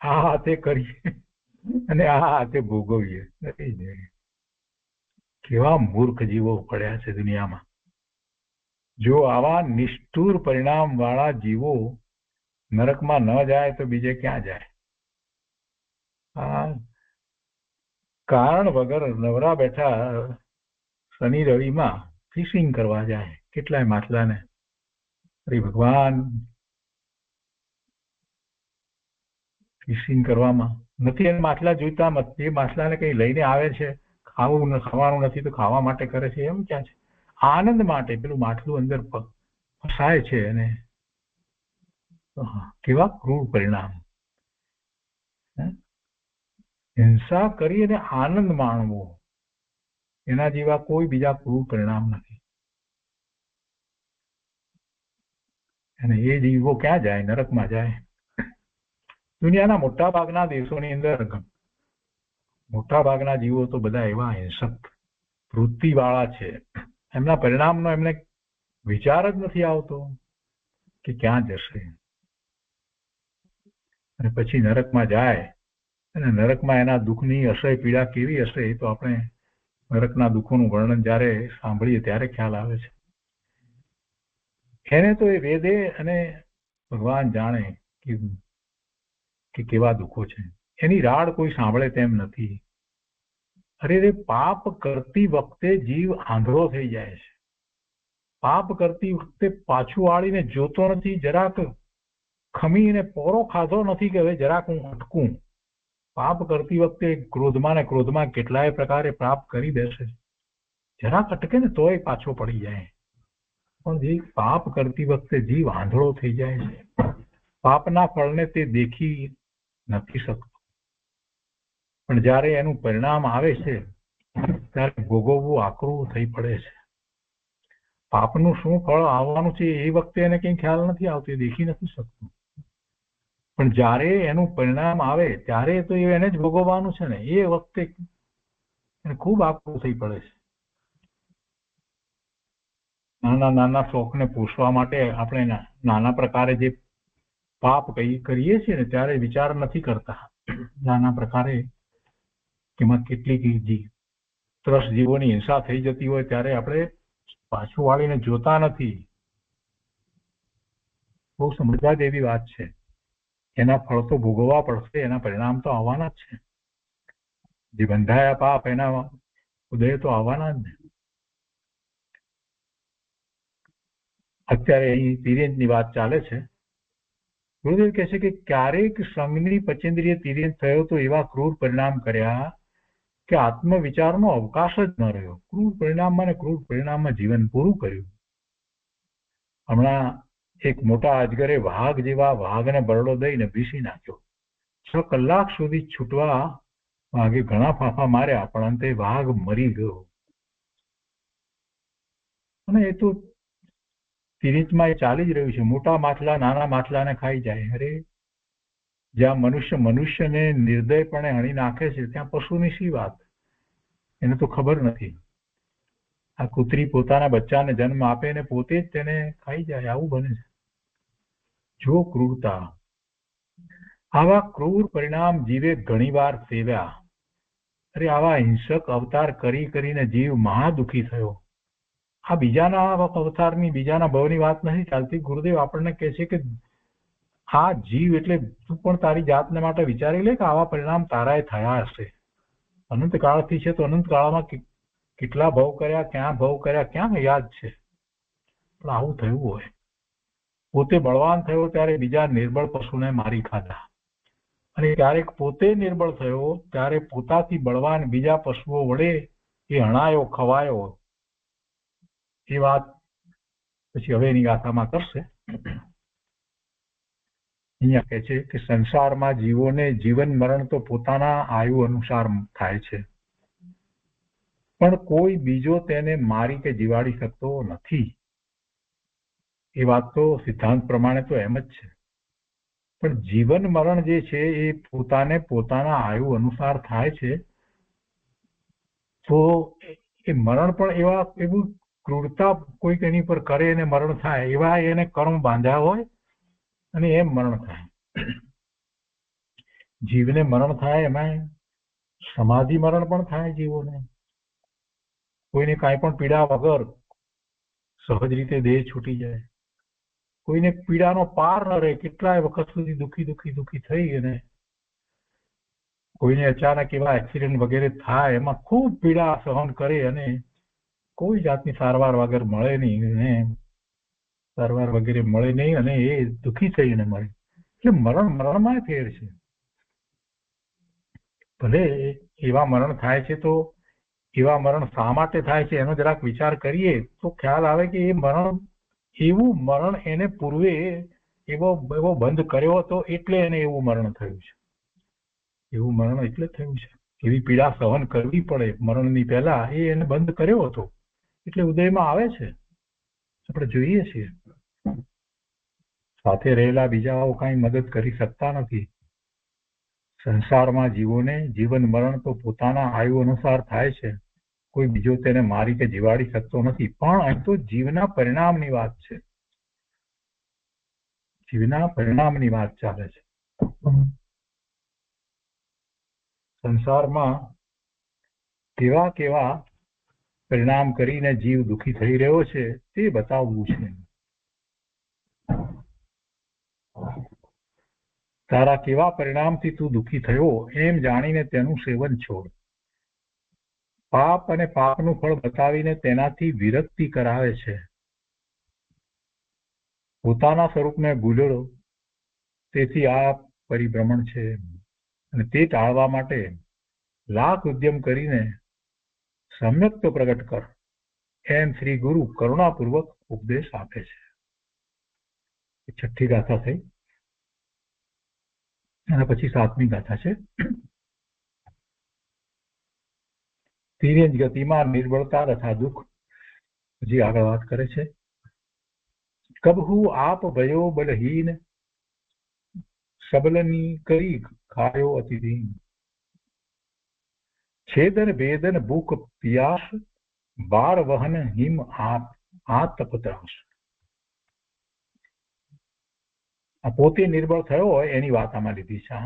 આ હાથે કરીએ અને આ હાથે ભોગવીએ. કેવા મૂર્ખ જીવો પડ્યા છે દુનિયામાં. જો આવા નિષ્ઠુર પરિણામ વાળા જીવો નરકમાં ન જાય તો બીજે ક્યાં જાય? આ કારણ વગર નવરા બેઠા શનિ રવિમાં ફિશિંગ કરવા જાય કેટલાય માછલાને. અરે ભગવાન, ફિશિંગ કરવામાં નથી એને માછલા જોઈતા, એ માછલાને કઈ લઈને આવે છે, ખાવાનું નથી તો ખાવા માટે કરે છે, એમ ક્યાં છે? આનંદ માટે પેલું માછલું અંદર ફસાય છે. અને કેવા ક્રૂર પરિણામ. હિંસા કરી અને આનંદ માણવો, એના જેવા કોઈ બીજા ક્રૂર પરિણામ નથી. અને એ જીવો ક્યાં જાય? નરકમાં જાય. દુનિયાના મોટા ભાગના દેશોની અંદર મોટા ભાગના જીવો તો બધા એવા હિંસક વૃત્તિ વાળા છે. એમના પરિણામનો એમને વિચાર જ નથી આવતો કે ક્યાં જશે. અને પછી નરકમાં જાય અને નરકમાં એના દુઃખની અસહ્ય પીડા કેવી હશે એ તો આપણે નરકના દુઃખોનું વર્ણન જ્યારે સાંભળીએ ત્યારે ખ્યાલ આવે છે. એને તો એ વેદે અને ભગવાન જાણે કે કેવા દુઃખો છે. એની રાડ કોઈ સાંભળે તેમ નથી. અરે પાપ કરતી વખતે જીવ આંધળો થઈ જાય છે. પાપ કરતી વખતે પાછું વાળીને જોતો નથી, જરાક ખમીને પોરો ખાધો નથી કે હવે જરાક હું અટકું. પાપ કરતી વખતે ક્રોધમાં ને ક્રોધમાં કેટલાય પ્રકારે પાપ કરી દેશે, જરાક અટકે ને તોય પાછો પડી જાય. પણ જે પાપ કરતી વખતે જીવ આંધળો થઈ જાય છે, પાપના ફળને તે દેખી નથી શકતો. પણ જ્યારે એનું પરિણામ આવે છે ત્યારે ભોગવવું આકરું થઈ પડે છે. પાપનું શું ફળ આવવાનું છે એ વખતે એને કઈ ખ્યાલ નથી આવતો, એ દેખી નથી શકતું. પણ જ્યારે એનું પરિણામ આવે ત્યારે તો એને જ ભોગવવાનું છે ને, એ વખતે એને ખૂબ આકરું થઈ પડે છે. નાના નાના શોખને પોષવા માટે આપણે નાના પ્રકારે જે પાપ કરીએ છીએ ને ત્યારે વિચાર નથી કરતા. નાના પ્રકારે એમાં કેટલીક ત્રસ જીવોની હિંસા થઈ જતી હોય ત્યારે આપણે પાછું વાળીને જોતા નથી. બહુ સમજવા જેવી વાત છે. એના ફળ તો ભોગવવા પડશે, એના પરિણામ તો આવવાના જ છે. જે બંધાયા પાપ એના ઉદય તો આવવાના જ ને. અત્યારે અહીં તિર્યંતની વાત ચાલે છે. ગુરુદેવ કહે છે કે ક્યારેક સંગની પચેન્દ્રિય તિર્યંત થયો તો એવા ક્રૂર પરિણામ કર્યા કે આત્મવિચારનો અવકાશ જ ન રહ્યો. ક્રૂર પરિણામમાં ને ક્રૂર પરિણામમાં જીવન પૂરું કર્યું. હમણાં એક મોટા અજગરે વાઘ જેવા વાઘને બરડો દઈને ભીસી નાખ્યો. 6 કલાક સુધી છૂટવા વાઘે ઘણા ફાંફા માર્યા, પણ અંતે વાઘ મરી ગયો. અને એ તો સિરીજમાં એ ચાલી જ રહ્યું છે. મોટા માછલા નાના માછલાને ખાઈ જાય. અરે જ્યાં મનુષ્યને નિર્દયપણે હણી નાખે છે, ત્યાં પશુની શી વાત? એને તો ખબર નથી. આ કૂતરી પોતાના બચ્ચાને જન્મ આપે ને પોતે જ તેને ખાઈ જાય. આવું બને છે. જો ક્રૂરતા! આવા ક્રૂર પરિણામ જીવે ઘણીવાર સેવ્યા. અરે આવા હિંસક અવતાર કરી કરીને જીવ મહા દુઃખી થયો. આ બીજાના અવતારની, બીજાના ભવની વાત નથી ચાલતી. ગુરુદેવ આપણને કહે છે કે આ જીવ એટલે તું પણ તારી જાતને માટે વિચારી લે કે આવા પરિણામ તારાએ થયા હશે. અનંત કાળથી છે તો અનંત કાળમાં કેટલા ભવ કર્યા, ક્યાં ભવ કર્યા, ક્યાં યાદ છે. પણ આવું થયું હોય. પોતે બળવાન થયો ત્યારે બીજા નિર્બળ પશુને મારી ખાધા, અને ક્યારેક પોતે નિર્બળ થયો ત્યારે પોતાથી બળવાન બીજા પશુઓ વડે એ હણાયો, ખવાયો. એ વાત પછી હવે એની ગાથામાં કરશે. અહીંયા કહે છે કે સંસારમાં જીવોને જીવન મરણ તો પોતાના આયુ અનુસાર થાય છે, પણ કોઈ બીજો તેને મારી કે જીવાડી શકતો નથી. એ વાત તો સિદ્ધાંત પ્રમાણે તો એમ જ છે. પણ જીવન મરણ જે છે એ પોતાને પોતાના આયુ અનુસાર થાય છે. તો એ મરણ પણ એવું ક્રૂરતા કોઈક એની પર કરે અને મરણ થાય, એવા એને કર્મ બાંધ્યા હોય અને એમ મરણ થાય. જીવને મરણ થાય, એમાં સમાધિ મરણ પણ થાય જીવોને. કોઈને કાંઈ પણ પીડા વગર સહજ રીતે દેહ છૂટી જાય. કોઈને પીડાનો પાર ન રહે, કેટલાય વખત સુધી દુઃખી થઈ. અને કોઈને અચાનક એવા એક્સિડન્ટ વગેરે થાય, એમાં ખૂબ પીડા સહન કરે અને કોઈ જાતની સારવાર વગર મળે નહીં, અને એ દુઃખી થઈને મળે. એટલે મરણમાં ફેર છે. ભલે એવા મરણ થાય છે, તો એવા મરણ શા માટે થાય છે એનો જરાક વિચાર કરીએ તો ખ્યાલ આવે કે એ મરણ, એવું મરણ એને પૂર્વે એવો બંધ કર્યો હતો, એટલે એને એવું મરણ થયું છે. એવું મરણ એટલે થયું છે. એવી પીડા સહન કરવી પડે મરણની પહેલા, એ એને બંધ કર્યો હતો, એટલે ઉદયમાં આવે છે. આપણે જોઈએ છીએ સાથે રહેલા બીજાઓ કાંઈ મદદ કરી શકતા નથી. સંસારમાં જીવોને જીવન મરણ તો પોતાના આયુ અનુસાર થાય છે. કોઈ બીજો તેને મારી કે જીવાડી શકતો નથી. પણ અહીં તો જીવના પરિણામની વાત છે. જીવના પરિણામની વાત ચાલે છે. સંસારમાં કેવા કેવા પરિણામ કરીને જીવ દુઃખી થઈ રહ્યો છે તે બતાવવું છે. તારા કેવા પરિણામથી તું દુઃખી થયો એમ જાણીને તેનું સેવન છોડ. પાપ અને પાપનું ફળ બતાવીને તેનાથી વિરક્તિ કરાવે છે. પોતાના સ્વરૂપને ભૂલ્યો, તેથી આ પરિભ્રમણ છે. અને તે ટાળવા માટે લાખ ઉદ્યમ કરીને સમ્યક તો પ્રગટ કર, એમ શ્રી ગુરુ કરુણાપૂર્વક ઉપદેશ આપે છે. 6ઠ્ઠી ગાથા થઈ. અને પછી 7મી ગાથા છે. તિર્યંજ ગતિમાં નિર્બળતા તથા દુઃખ. હજી આગળ વાત કરે છે. કબહુ આપ ભયો બલહીન, સબલની કરી ખાયો અતિદીન. છેદન વેદન ભૂખ પિયાસ, બાળ વહન હિમ આપ આ તપત્રાસ. આ પોતે નિર્બળ થયો હોય એની વાત આમાં લીધી છે.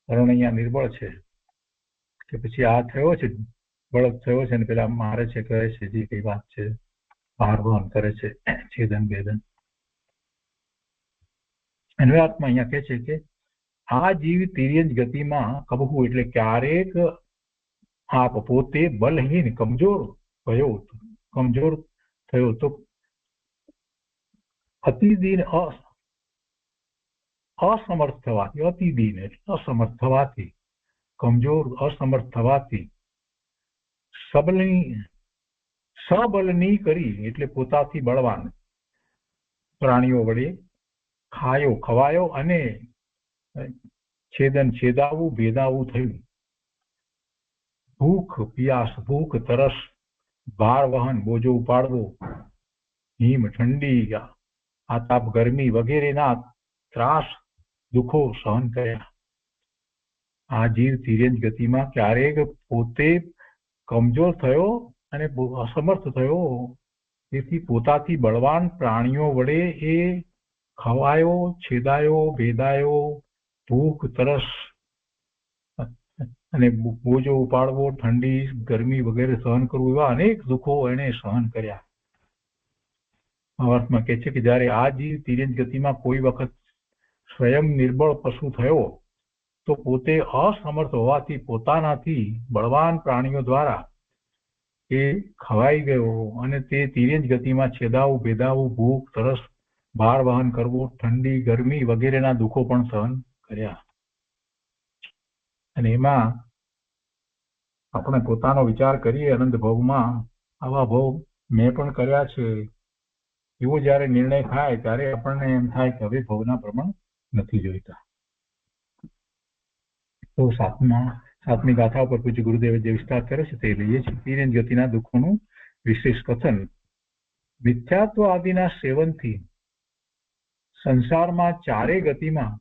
વરુણ અહીંયા નિર્બળ છે કે પછી આ થયો છે, બળદ થયો છે ને પેલા મારે છે, કહે છે, જે કઈ વાત છે, ભાર વહન કરે છે, છેદન વેદન. અન્વયાર્થમાં અહીંયા કહે છે કે આ જીવ તિર્યંજ ગતિમાં કબહુ એટલે ક્યારેક આપ પોતે બલહીન, કમજોર થયો તો અતિદીન, અસમર્થ થવાથી, અતિદીન એટલે અસમર્થ થવાથી, કમજોર અસમર્થ થવાથી સબલની કરી એટલે પોતાથી બળવાન પ્રાણીઓ વડે ખવાયો અને છેદાવું ભેદાવું થયું. ભૂખ પિયાસ, ભૂખ તરસ, ભાર વહન બોજો ઉપાડવો, હિમ ઠંડી, આતાપ ગરમી વગેરેના ત્રાસ દુઃખો સહન કર્યા. આ જીવ તિર્યંચ ગતિમાં ક્યારેક પોતે કમજોર થયો અને અસમર્થ થયો, તેથી પોતાથી બળવાન પ્રાણીઓ વડે એ ખવાયો, છેદાયો, ભેદાયો, ભૂખ તરસ અને બોજો ઉપાડવો, ઠંડી ગરમી વગેરે સહન કરવું, એવા અનેક દુઃખો એને સહન કર્યા. અર્થમાં કહે છે કે જયારે આ જીવ તિર્યંચ ગતિમાં કોઈ વખત સ્વયં નિર્બળ પશુ થયો તો પોતે અસમર્થ હોવાથી પોતાનાથી બળવાન પ્રાણીઓ દ્વારા એ ખવાઈ ગયો અને તે તિર્યંચ ગતિમાં છેદાવું, ભેદાવું, ભૂખ તરસ, ભાર વહન કરવું, ઠંડી ગરમી વગેરેના દુઃખો પણ સહન કર્યા. અને એમાં આપણે પોતાનો વિચાર કરીએ, અનંત ભવમાં આવા ભવ મેં પણ કર્યા છે, એવો જયારે નિર્ણય થાય ત્યારે આપણને એમ થાય કે હવે ભવના પ્રમાણ નથી જોઈતા. તો સાતમી ગાથા ઉપર પૂજ્ય ગુરુદેવે જે વિસ્તાર કરે છે તે લઈએ છીએ. તિર્યંચ ગતિના દુઃખોનું વિશેષ કથન. મિથ્યાત્વ આદિના સેવનથી સંસારમાં ચારે ગતિમાં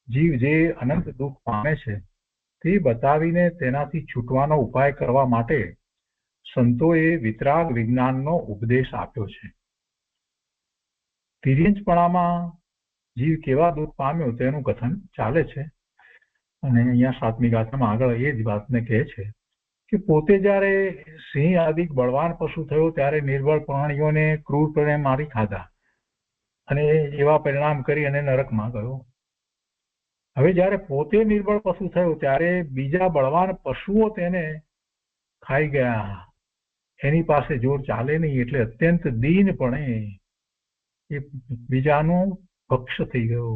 જીવ જે અનંત દુઃખ પામે છે તે બતાવીને તેનાથી છૂટવાનો ઉપાય કરવા માટે સંતોએ વિતરાગ વિજ્ઞાનનો ઉપદેશ આપ્યો છે. તિર્યંચપણામાં જીવ કેવા દુઃખ પામ્યો તેનું કથન ચાલે છે અને અહીંયા સાતમી ગાથામાં આગળ એ જ વાતને કહે છે કે પોતે જયારે સિંહ આદિ બળવાન પશુ થયો ત્યારે નિર્બળ પ્રાણીઓને ક્રૂરપણે મારી ખાધા અને એવા પરિણામ કરી અને નરકમાં ગયો. હવે જયારે પોતે નિર્બળ પશુ થયો ત્યારે બીજા બળવાન પશુઓ તેને ખાઈ ગયા. એની પાસે જોર ચાલે નહીં એટલે અત્યંત દીનપણે એ બીજાનું ભક્ષ થઈ ગયો.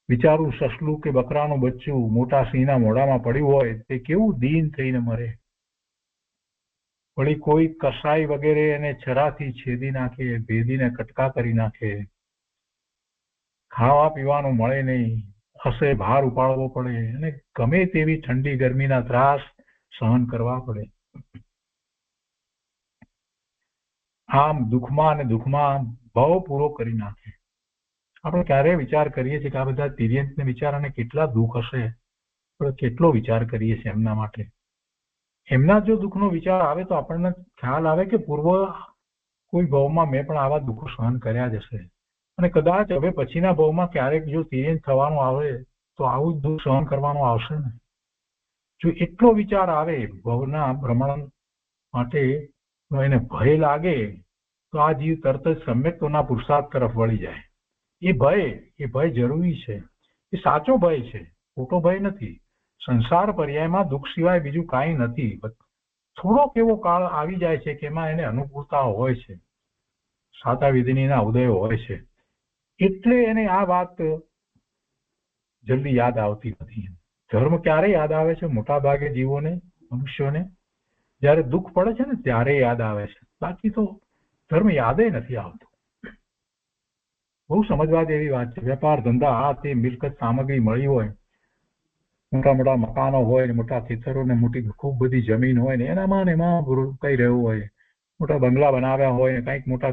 બિચારું સસલું કે બકરાનું બચ્ચું મોટા સિંહના મોઢામાં પડ્યું હોય તે કેવું દીન થઈને મરે. વળી કોઈ કસાઈ વગેરે એને છરાથી છેદી નાખે, ભેદીને કટકા કરી નાખે, ખાવા પીવાનું મળે નહીં, હસે ભાર ઉપાડવો પડે અને ગમે તેવી ઠંડી ગરમીના ત્રાસ સહન કરવા પડે. આમ દુઃખમાં અને દુઃખમાં ભાવ પૂરો કરી નાખે. આપણે ક્યારે વિચાર કરીએ છીએ કે આ બધા તિર્યંચને બિચારાને કેટલા દુઃખ હશે, આપણે કેટલો વિચાર કરીએ છીએ એમના માટે. એમના જો દુઃખનો વિચાર આવે તો આપણને ખ્યાલ આવે કે પૂર્વ કોઈ ભાવમાં મેં પણ આવા દુઃખો સહન કર્યા જ હશે અને કદાચ હવે પછીના ભાવમાં ક્યારેક જો તિર્યંચ થવાનું આવે તો આવું જ દુઃખ સહન કરવાનું આવશે ને. જો એટલો વિચાર આવે ભવના ભ્રમણ માટે એને ભય લાગે તો આ જીવ તરત જ સમ્યક્તોના પુરુષાર્થ તરફ વળી જાય. એ ભય જરૂરી છે, એ સાચો ભય છે, ખોટો ભય નથી. સંસાર પર્યાયમાં દુઃખ સિવાય બીજું કાંઈ નથી. થોડોક એવો કાળ આવી જાય છે કે એમાં એને અનુકૂળતા હોય છે, સાતા વિધિના ઉદયો હોય છે, એટલે એને આ વાત જલ્દી યાદ આવતી નથી. ધર્મ ક્યારે યાદ આવે છે? મોટા ભાગે જીવોને, મનુષ્યોને જયારે દુઃખ પડે છે ને ત્યારે યાદ આવે છે, બાકી તો ધર્મ યાદ નથી આવતો. બહુ સમજવા જેવી વાત છે. વેપાર ધંધા આ તે મિલકત સામગ્રી મળી હોય, મોટા મોટા મકાનો હોય, મોટા ખેતરો ને મોટી ખૂબ બધી જમીન હોય ને એનામાં ને એમાં કઈ રહેવું હોય, મોટા બંગલા બનાવ્યા હોય ને કંઈક મોટા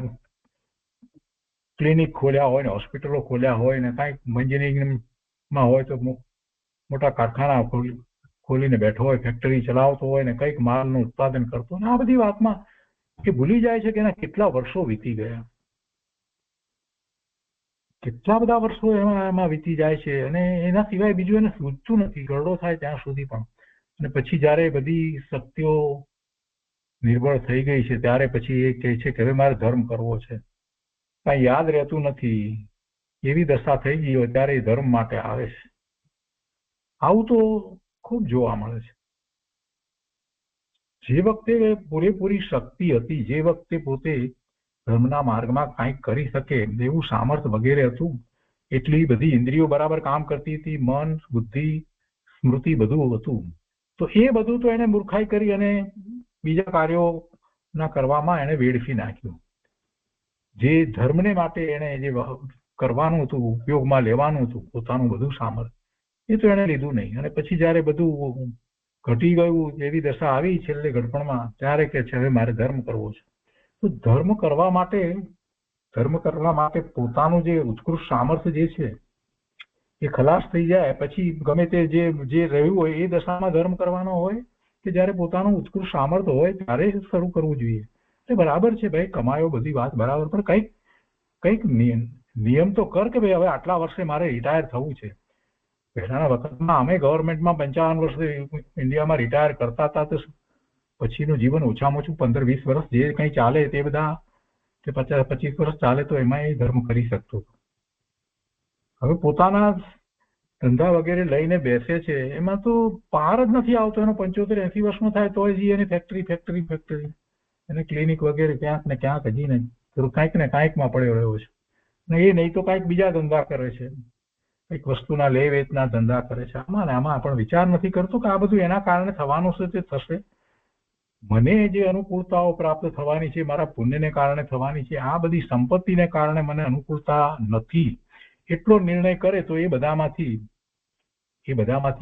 ક્લિનિક ખોલ્યા હોય ને હોસ્પિટલો ખોલ્યા હોય ને કંઈક એન્જિનિયરિંગમાં હોય તો મોટા કારખાના ખોલીને બેઠો હોય, ફેક્ટરી ચલાવતો હોય ને કંઈક માલનું ઉત્પાદન કરતો હોય. આ બધી વાતમાં એ ભૂલી જાય છે કે એના કેટલા વર્ષો વીતી ગયા, કેટલા બધા વર્ષો એમાં વીતી જાય છે અને એના સિવાય બીજું એને સૂઝતું નથી, ગરડો થાય ત્યાં સુધી પણ. અને પછી જયારે બધી શક્તિઓ નિર્બળ થઈ ગઈ છે ત્યારે પછી એ કહે છે કે હવે મારે ધર્મ કરવો છે, કાંઈ યાદ રહેતું નથી, એવી દશા થઈ ગઈ હોય ત્યારે એ ધર્મ માટે આવે છે. આવું તો ખૂબ જોવા મળે છે. જે વખતે પૂરેપૂરી શક્તિ હતી, જે વખતે પોતે ધર્મના માર્ગમાં કંઈક કરી શકે એવું સામર્થ્ય વગેરે હતું, એટલી બધી ઇન્દ્રિયો બરાબર કામ કરતી હતી, મન, બુદ્ધિ, સ્મૃતિ બધું હતું, તો એ બધું તો એને મૂર્ખાઈ કરી અને બીજા કાર્યો ના કરવામાં એને વેડફી નાખ્યું. જે ધર્મને માટે એને જે કરવાનું હતું, ઉપયોગમાં લેવાનું હતું પોતાનું બધું સામર્થ્ય, એ તો એને લીધું નહીં. અને પછી જયારે બધું ઘટી ગયું, એવી દશા આવી છેલ્લે ઘડપણમાં, ત્યારે કે છે હવે મારે ધર્મ કરવો છે. તો ધર્મ કરવા માટે પોતાનું જે ઉત્કૃષ્ટ સામર્થ્ય જે છે એ ખલાસ થઈ જાય પછી ગમે તે જે રહ્યું હોય એ દશામાં ધર્મ કરવાનો હોય કે જયારે પોતાનું ઉત્કૃષ્ટ સામર્થ્ય હોય ત્યારે શરૂ કરવું જોઈએ. એ બરાબર છે ભાઈ, કમાયો, બધી વાત બરાબર, પણ કંઈક નિયમ તો કર કે ભાઈ હવે આટલા વર્ષે મારે રિટાયર થવું છે. પહેલાના વખતમાં અમે ગવર્મેન્ટમાં 55 વર્ષે ઇન્ડિયામાં રિટાયર કરતા હતા, તો પછીનું જીવન ઓછામાં ઓછું 15-20 વર્ષ જે કંઈ ચાલે તે બધા, કે 50-25 વર્ષ ચાલે તો એમાં એ ધર્મ કરી શકતો. હવે પોતાના ધંધા વગેરે લઈને બેસે છે, એમાં તો પાર જ નથી આવતો. એનો 75-80 વર્ષનો થાય તોય હજી એની ફેક્ટરી એને ક્લિનિક વગેરે ક્યાંક ને ક્યાંક હજી નહીં, કંઈક ને કાંઈકમાં પડ્યો રહ્યો છે. ને એ નહીં તો કાંઈક બીજા ધંધા કરે છે, કંઈક વસ્તુના લે વેચના ધંધા કરે છે. આમાં ને આમાં પણ વિચાર નથી કરતો કે આ બધું એના કારણે થવાનું છે તે થશે. મને જે અનુકૂળતાઓ પ્રાપ્ત થવાની છે, મારા પુણ્યને કારણે થવાની છે, આ બધી સંપત્તિને કારણે મને અનુકૂળતા નથી, એટલો નિર્ણય કરે તો એ બધામાંથી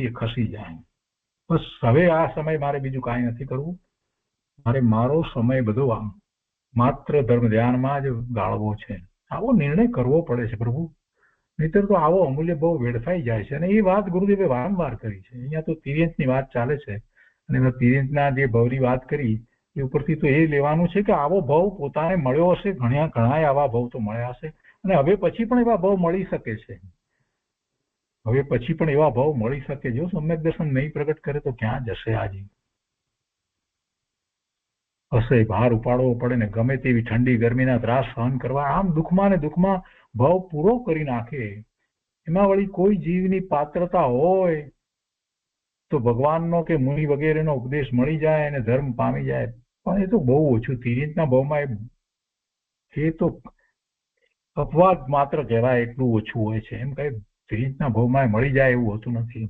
એ ખસી જાય. બસ હવે આ સમય મારે બીજું કાંઈ નથી કરવું, મારો સમય બધો માત્ર ધર્મ ધ્યાનમાં જ ગાળવો છે. આવો નિર્ણય કરવો પડે છે પ્રભુ, નહીતર તો આવો અમૂલ્ય બહુ વેડફાઈ જાય છે. અને એ વાત ગુરુદેવે વારંવાર કરી છે. અહીંયા તો તિર્યંતની વાત ચાલે છે, અને તિર્યંતના જે ભવની વાત કરી એ ઉપરથી તો એ લેવાનું છે કે આવો ભવ પોતાને મળ્યો હશે, ઘણા આવા ભવ તો મળ્યા હશે, અને હવે પછી પણ એવા ભવ મળી શકે છે. જો સમ્યક દર્શન નહીં પ્રગટ કરે તો ક્યાં જશે આજે? હશે ભાર ઉપાડવો પડે ને ગમે તેવી ઠંડી ગરમીના ત્રાસ સહન કરવા, આમ દુઃખમાં ને દુઃખમાં ભાવ પૂરો કરી નાખે. એમાં વળી કોઈ જીવની પાત્રતા હોય તો ભગવાનનો કે મુનિ વગેરેનો ઉપદેશ મળી જાય અને ધર્મ પામી જાય, પણ એ તો બહુ ઓછું. તિર્યંતના ભાવમાં એ તો અપવાદ માત્ર કહેવાય, એટલું ઓછું હોય છે. એમ કઈ તિર્યંતના ભાવમાં મળી જાય એવું હોતું નથી.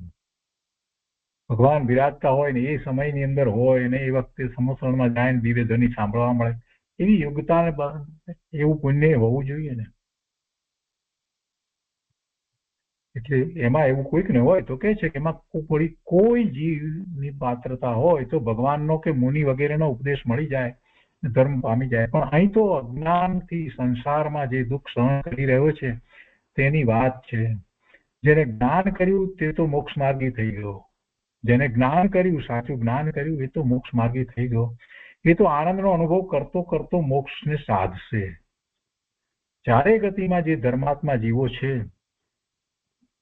ભગવાન બિરાજતા હોય ને એ સમયની અંદર હોય ને એ વખતે સમસરણમાં જાય ને દિવ્ય ધ્વનિ સાંભળવા મળે, એવી યોગ્યતા એવું પુણ્ય હોવું જોઈએ ને. એટલે એમાં એવું કોઈક ને હોય તો કે છે કે એમાં કોઈ જીવની પાત્રતા હોય તો ભગવાનનો કે મુનિ વગેરેનો ઉપદેશ મળી જાય, ધર્મ પામી જાય. પણ અહીં તો અજ્ઞાનથી સંસારમાં જે દુઃખ સહન કરી રહ્યો છે તેની વાત છે. જેને જ્ઞાન કર્યું તે તો મોક્ષ માર્ગી થઈ ગયો. જેને જ્ઞાન કર્યું, સાચું જ્ઞાન કર્યું, એ તો મોક્ષ માર્ગી થઈ ગયો. એ તો આનંદનો અનુભવ કરતો કરતો મોક્ષને સાધશે. ચારે ગતિમાં જે ધર્માત્મા જીવો છે,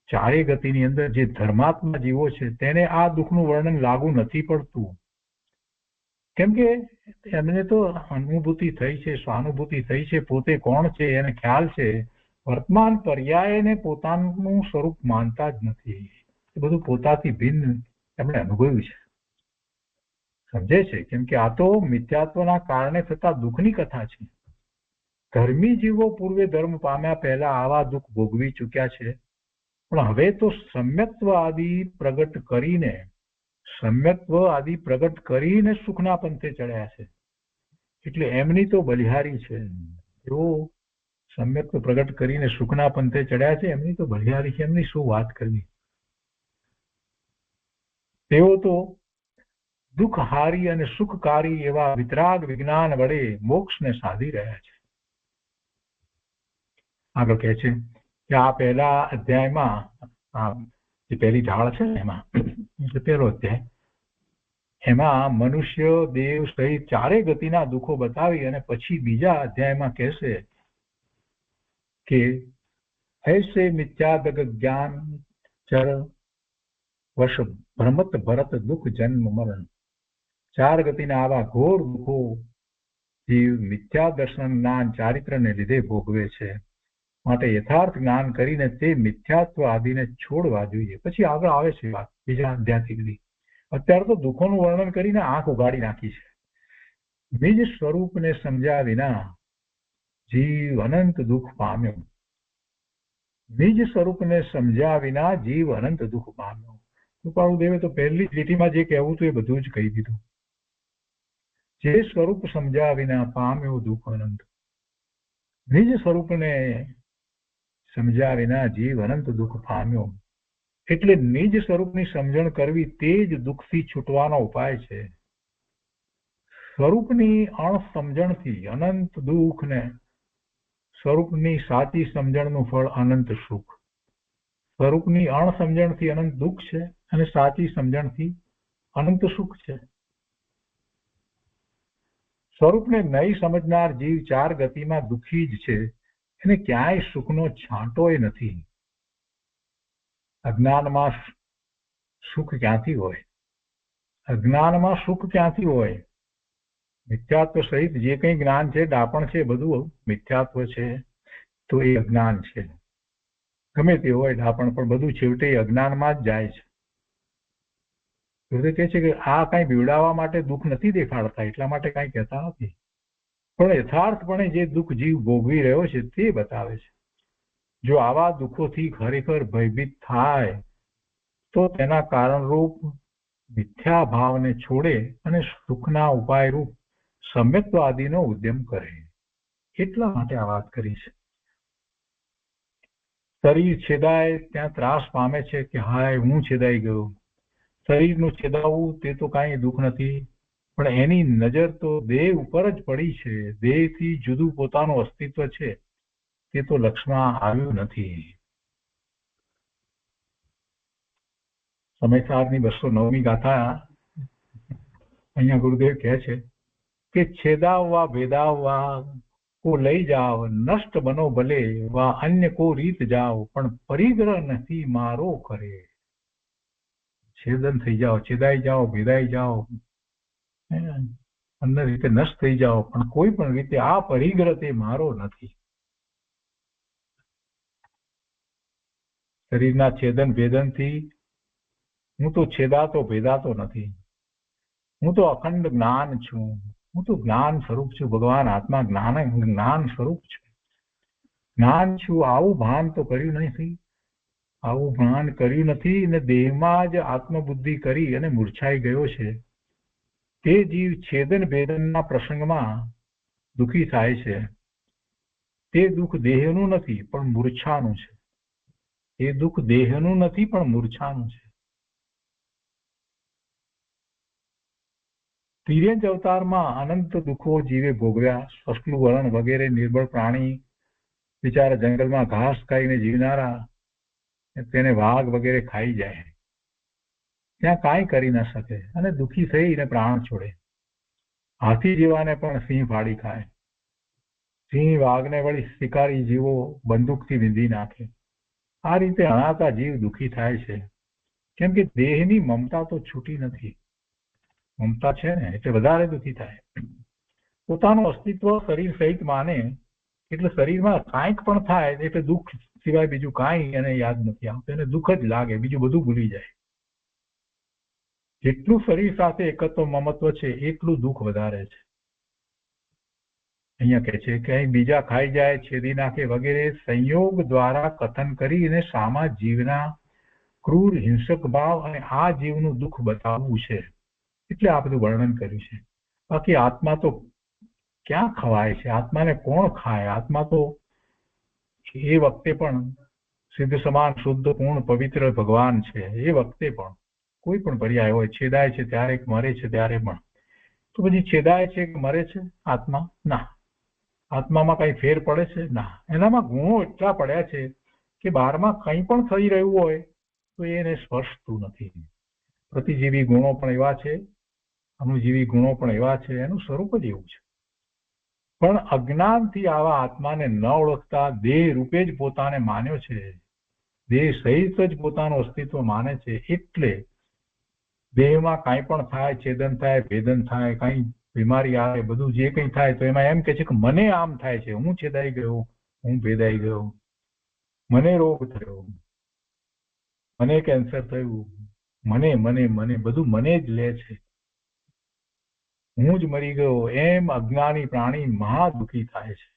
ચારે ગતિની અંદર જે ધર્માત્મા જીવો છે તેને આ દુઃખનું વર્ણન લાગુ નથી પડતું, કેમ કે એમને તો અનુભૂતિ થઈ છે, સ્વાનુભૂતિ થઈ છે, પોતે કોણ છે એને ખ્યાલ છે. વર્તમાન પર્યાયને પોતાનું સ્વરૂપ માનતા જ નથી. એ બધું પોતાથી ભિન્ન એમણે અનુભવ્યું છે, સમજે છે. કેમ કે આ તો મિથ્યાત્વના કારણે થતા દુઃખની કથા છે. ધર્મી જીવો પૂર્વે ધર્મ પામ્યા પહેલા આવા દુઃખ ભોગવી ચૂક્યા છે, પણ હવે તો સમ્યક્ત્વ આદિ પ્રગટ કરીને સુખના પંથે ચડ્યા છે. એટલે એમની તો બલિહારી છે. જો સમ્યક્ત્વ પ્રગટ કરીને સુખના પંથે ચડ્યા છે, એમની તો બલિહારી છે. એમની શું વાત કરવી? તેઓ તો દુઃખહારી અને સુખકારી એવા વિતરાગ વિજ્ઞાન વડે મોક્ષને સાધી રહ્યા છે. આગળ કહે છે કે આ પહેલા અધ્યાયમાં જે પહેલી ઢાળ છે ને એમાં, એટલે પહેલો અધ્યાય, એમાં મનુષ્ય દેવ સહિત ચારે ગતિના દુઃખો બતાવી અને પછી બીજા અધ્યાયમાં કહેશે કે ऐसे मिथ्यादग ज्ञान चर वश भ्रमत भरत दुख जन्म मरण. ચાર ગતિના આવા ઘોર દુઃખો જીવ મિથ્યા દર્શન જ્ઞાન ચારિત્રને લીધે ભોગવે છે. માટે યથાર્થ જ્ઞાન કરીને તે મિથ્યાત્વ આદિને છોડવા જોઈએ. પછી આગળ આવે છે વાત બીજા અધ્યાયથી બધી. અત્યારે તો દુઃખોનું વર્ણન કરીને આંખ ઉગાડી નાખી છે. નિજ સ્વરૂપને સમજ્યા વિના જીવ અનંત દુઃખ પામ્યો. નિજ સ્વરૂપને સમજ્યા વિના જીવ અનંત દુઃખ પામ્યો. કૃપાળુદેવે તો પહેલી જ લીટીમાં જે કહેવું હતું એ બધું જ કહી દીધું. જે સ્વરૂપ સમજ્યા વિના પામ્યો દુઃખ અનંત. નિજ સ્વરૂપને સમજ્યા વિના જીવ અનંત દુઃખ પામ્યો. એટલે નિજ સ્વરૂપની સમજણ કરવી તે જ દુઃખથી છૂટવાનો ઉપાય છે. સ્વરૂપની અણસમજણથી અનંત દુઃખ ને સ્વરૂપની સાચી સમજણનું ફળ અનંત સુખ. સ્વરૂપની અણસમજણથી અનંત દુઃખ છે અને સાચી સમજણથી અનંત સુખ છે. સ્વરૂપને નહીં સમજનાર જીવ ચાર ગતિમાં દુઃખી જ છે. એને ક્યાંય સુખનો છાંટોય નથી. અજ્ઞાનમાં સુખ ક્યાંથી હોય? અજ્ઞાનમાં સુખ ક્યાંથી હોય? મિથ્યાત્વ સહિત જે કંઈ જ્ઞાન છે, ડાપણ છે, બધું મિથ્યાત્વ છે, તો એ અજ્ઞાન છે. ગમે તે હોય ડાપણ, પણ બધું છેવટે અજ્ઞાનમાં જ જાય છે. ગુરુદેવ કહે છે કે આ કાંઈ બીવડાવવા માટે દુઃખ નથી દેખાડતા, એટલા માટે કાંઈ કહેતા નથી, પણ યથાર્થપણે જે દુઃખ જીવ ભોગવી રહ્યો છે તે બતાવે છે. જો આવા દુઃખોથી ખરેખર ભયભીત થાય તો તેના કારણરૂપ મિથ્યા ભાવને છોડે અને સુખના ઉપાયરૂપ સમ્યક્વાદીનો ઉદ્યમ કરે. એટલા માટે આ વાત કરી છે. શરીર છેદાય ત્યાં ત્રાસ પામે છે કે હાય હું છેદાઈ ગયો. શરીરનું છેદાવવું તે તો કાંઈ દુઃખ નથી, પણ એની નજર તો દેહ ઉપર જ પડી છે. દેહથી જુદું પોતાનું અસ્તિત્વ છે તે તો લક્ષમાં આવ્યું નથી. સમયસારની 209મી ગાથા અહીંયા ગુરુદેવ કહે છે કે છેદાવવા ભેદાવવા કો લઈ જાવ, નષ્ટ બનો ભલે વા અન્ય કો રીત જાવ, પણ પરિગ્રહ નથી મારો કરે. છેદન થઈ જાઓ, છેદાઈ જાઓ, ભેદાઈ જાઓ, અન્ય રીતે નષ્ટ થઈ જાઓ, પણ કોઈ પણ રીતે આ પરિગ્રહ તે મારો નથી. શરીરના છેદન ભેદનથી હું તો છેદાતો ભેદાતો નથી. હું તો અખંડ જ્ઞાન છું. હું તો જ્ઞાન સ્વરૂપ છું. ભગવાન આત્મા જ્ઞાન સ્વરૂપ છું. જ્ઞાન છું આવું ભાન તો કર્યું નથી. આવું ભાન કર્યું નથી અને દેહમાં જ આત્મબુદ્ધિ કરી અને મૂર્છાઈ ગયો છે. તે જીવ છેદન ભેદનના પ્રસંગમાં દુઃખી થાય છે. તે દુઃખ દેહનું નથી પણ મૂર્છાનું છે. એ દુઃખ દેહનું નથી પણ મૂર્છાનું છે. તિર્યંચ અવતારમાં અનંત દુઃખો જીવે ભોગવ્યા. સસલું, વરણ વગેરે નિર્બળ પ્રાણી બિચારા જંગલમાં ઘાસ ખાઈને જીવનારા, તેને વાઘ વગેરે ખાઈ જાય, ત્યાં કાંઈ કરી ન શકે અને દુઃખી થઈને પ્રાણ છોડે. હાથી જેવાને પણ સિંહ ફાડી ખાય. સિંહ વાઘને વળી શિકારી જીવો બંદૂકથી વીંધી નાખે. આ રીતે અણાતા જીવ દુઃખી થાય છે. કેમ કે દેહની મમતા તો છૂટી નથી. મમતા છે ને એટલે વધારે દુઃખી થાય. પોતાનું અસ્તિત્વ શરીર સહિત માને એટલે શરીરમાં કાંઈક પણ થાય એટલે દુઃખ સિવાય બીજું કાંઈ એને યાદ નથી આવતું. એને દુઃખ જ લાગે, બીજું બધું ભૂલી જાય. જેટલું શરીર સાથે એકત્વ મમત્વ છે એટલું દુઃખ વધારે છે. અહીંયા કહે છે કે અહીં બીજા ખાઈ જાય, છેદી નાખે વગેરે સંયોગ દ્વારા કથન કરીને સામા જીવના ક્રૂર હિંસક ભાવ અને આ જીવનું દુઃખ બતાવવું છે. એટલે આ બધું વર્ણન કર્યું છે. બાકી આત્મા તો ક્યાં ખવાય છે? આત્માને કોણ ખાય? આત્મા તો એ વખતે પણ સિદ્ધ સમાન શુદ્ધ પૂર્ણ પવિત્ર ભગવાન છે. એ વખતે પણ કોઈ પણ પર્યાય હોય, છેદાય છે ત્યારે, મરે છે ત્યારે પણ. તો પછી છેદાય છે કે મરે છે આત્મા? ના. આત્મામાં કઈ ફેર પડે છે? ના. એનામાં ગુણો એટલા પડ્યા છે કે બહારમાં કંઈ પણ થઈ રહ્યું હોય તો એને સ્પર્શતું નથી. પ્રતિજીવી ગુણો પણ એવા છે, અનુજીવી ગુણો પણ એવા છે, એનું સ્વરૂપ જ એવું છે. પણ અજ્ઞાનથી આવા આત્માને ન ઓળખતા દેહ રૂપે જ પોતાને માન્યો છે, દેહ સહિત જ પોતાનું અસ્તિત્વ માને છે. એટલે દેહમાં કાંઈ પણ થાય, છેદન થાય, ભેદન થાય, કાંઈ બીમારી આવે, બધું જે કંઈ થાય તો એમાં એમ કે છે કે મને આમ થાય છે, હું છેદાઈ ગયો, હું ભેદાઈ ગયો, મને રોગ થયો, મને કેન્સર થયું, મને મને મને બધું મને જ લે છે, હું જ મરી ગયો, એમ અજ્ઞાની પ્રાણી મહા દુઃખી થાય છે.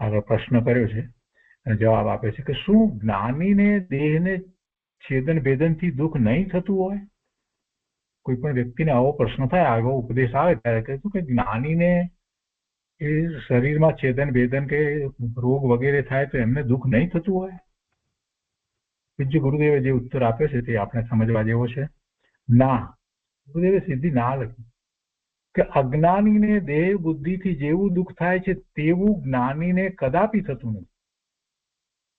આગળ પ્રશ્ન કર્યો છે અને જવાબ આપે છે કે શું જ્ઞાનીને દેહને છેદન ભેદનથી દુઃખ નહીં થતું હોય? કોઈ પણ વ્યક્તિને આવો પ્રશ્ન થાય, આવો ઉપદેશ આવે ત્યારે કહેતું કે જ્ઞાનીને એ શરીરમાં છેદન ભેદન કે રોગ વગેરે થાય તો એમને દુઃખ નહીં થતું હોય? પૂજ્ય ગુરુદેવે જે ઉત્તર આપ્યો છે તે આપણે સમજવા જેવો છે. ના, ગુરુદેવે સીધી ના લખી કે અજ્ઞાનીને દેહ બુદ્ધિથી જેવું દુઃખ થાય છે તેવું જ્ઞાનીને કદાપી થતું નથી.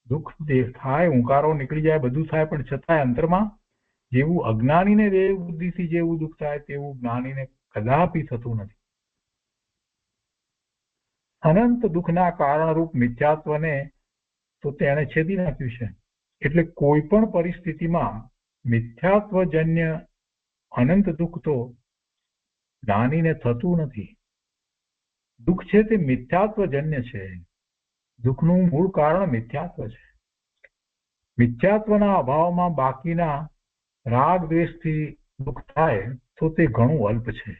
દુઃખ થાય, હુંકારો નીકળી જાય, બધું થાય, પણ છતાંય અંતરમાં જેવું અજ્ઞાનીને દેહ બુદ્ધિથી જેવું દુઃખ થાય તેવું જ્ઞાનીને કદાપી થતું નથી. અનંત દુઃખના કારણરૂપ મિથ્યાત્વને તો તેણે છેદી નાખ્યું છે. એટલે કોઈ પણ પરિસ્થિતિમાં મિથ્યાત્વજન્ય અનંત દુઃખ તો જ્ઞાનીને થતું નથી. દુઃખ છે તે મિથ્યાત્વજન્ય છે. દુઃખનું મૂળ કારણ મિથ્યાત્વ છે. મિથ્યાત્વના અભાવમાં બાકીના રાગ દ્વેષથી દુઃખ થાય તો તે ઘણું અલ્પ છે.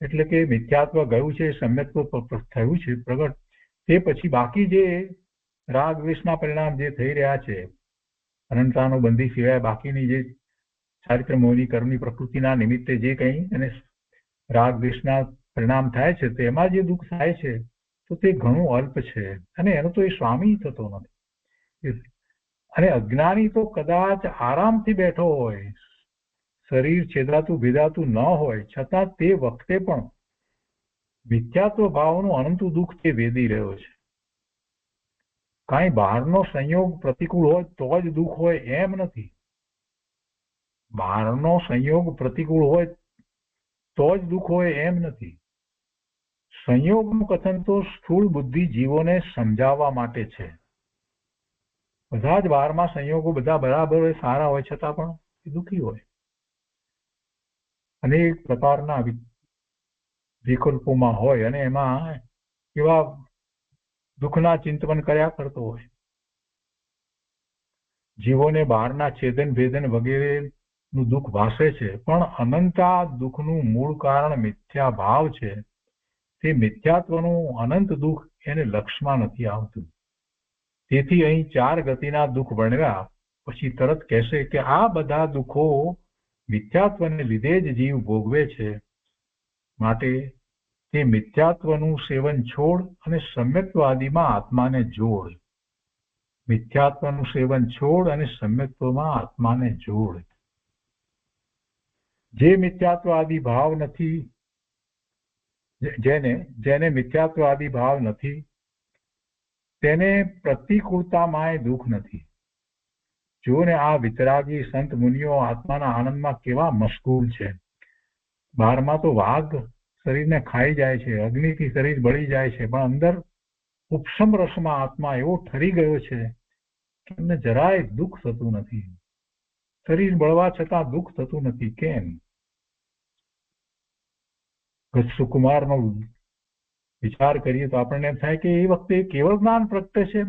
એટલે કે મિથ્યાત્વ ગયું છે, સમ્યક્ત્વ થયું છે પ્રગટ, તે પછી બાકી જે રાગ દ્વેષના પરિણામ જે થઈ રહ્યા છે, અનંતાનુબંધી સિવાય બાકીની જે ચારિત્ર મોહની કર્મની પ્રકૃતિના નિમિત્તે જે કંઈ અને રાગ દ્વેષના પરિણામ થાય છે તેમાં જે દુઃખ થાય છે તો તે ઘણું અલ્પ છે અને એનો તો એ સ્વામી થતો નથી. અને અજ્ઞાની તો કદાચ આરામથી બેઠો હોય, શરીર છેદાતું ભેદાતું ન હોય, છતાં તે વખતે પણ મિથ્યાત્વ ભાવનું અનંત દુઃખ તે વેદી રહ્યો છે. કાંઈ બહારનો સંયોગ પ્રતિકૂળ હોય તો જ દુઃખ હોય એમ નથી. બહારનો સંયોગ પ્રતિકૂળ હોય તો જ દુઃખ હોય એમ નથી. સંયોગનું કથન તો સ્થૂળ બુદ્ધિ જીવોને સમજાવવા માટે છે. બધા જ બહારમાં સંયોગો બધા બરાબર હોય, સારા હોય, છતાં પણ એ દુઃખી હોય. અનેક પ્રકારના વિકલ્પોમાં હોય અને એમાં એવા દુઃખના ચિંતન કર્યા કરતો હોય. જીવોને બહારના છેદન ભેદન વગેરેનું દુઃખ ભાસે છે, પણ અનંતા દુઃખનું મૂળ કારણ મિથ્યા ભાવ છે. તે મિથ્યાત્વનું અનંત દુઃખ એને લક્ષમાં નથી આવતું. તેથી અહીં 4 ગતિના દુઃખ વર્ણવ્યા પછી તરત કહેશે કે આ બધા દુઃખો મિથ્યાત્વને લીધે જ જીવ ભોગવે છે. માટે તે મિથ્યાત્વનું સેવન છોડ અને સમ્યક્ત્વાદીમાં આત્માને જોડ. મિથ્યાત્વનું સેવન છોડ અને સમ્યક્ત્વમાં આત્માને જોડ. જે મિથ્યાત્વાદી ભાવ નથી, જેને મિથ્યાત્વાદી ભાવ નથી તેને પ્રતિકૂળતામાંય દુઃખ નથી. જોને આ વિતરાગી સંત મુનિઓ આત્માના આનંદમાં કેવા મશગુલ છે. બહારમાં તો વાઘ શરીરને ખાઈ જાય છે, અગ્નિથી શરીર બળી જાય છે, પણ અંદર ઉપશમ રસમાં આત્મા એવો ઠરી ગયો છે કે એમને જરાય દુઃખ થતું નથી. શરીર બળવા છતાં દુઃખ થતું નથી. કેમ? સુકુમારનો વિચાર કરીએ તો આપણને એમ થાય કે એ વખતે કેવળ જ્ઞાન પ્રગટે છે,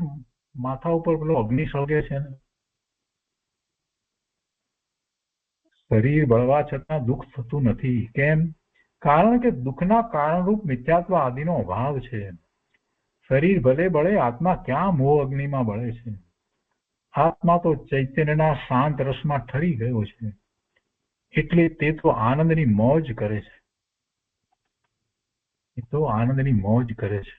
માથા ઉપર પેલો અગ્નિ સળગે છે ને શરીર બળવા છતાં દુઃખ થતું નથી. કેમ? કારણ કે દુઃખના કારણરૂપ મિથ્યાત્વ આદિનો અભાવ છે. શરીર ભલે બળે, આત્મા ક્યાં મોહ અગ્નિમાં બળે છે. આત્મા તો ચૈતન્યના શાંત રસમાં ઠરી ગયો છે. એટલે તે તો આનંદની મોજ કરે છે. આનંદની મોજ કરે છે.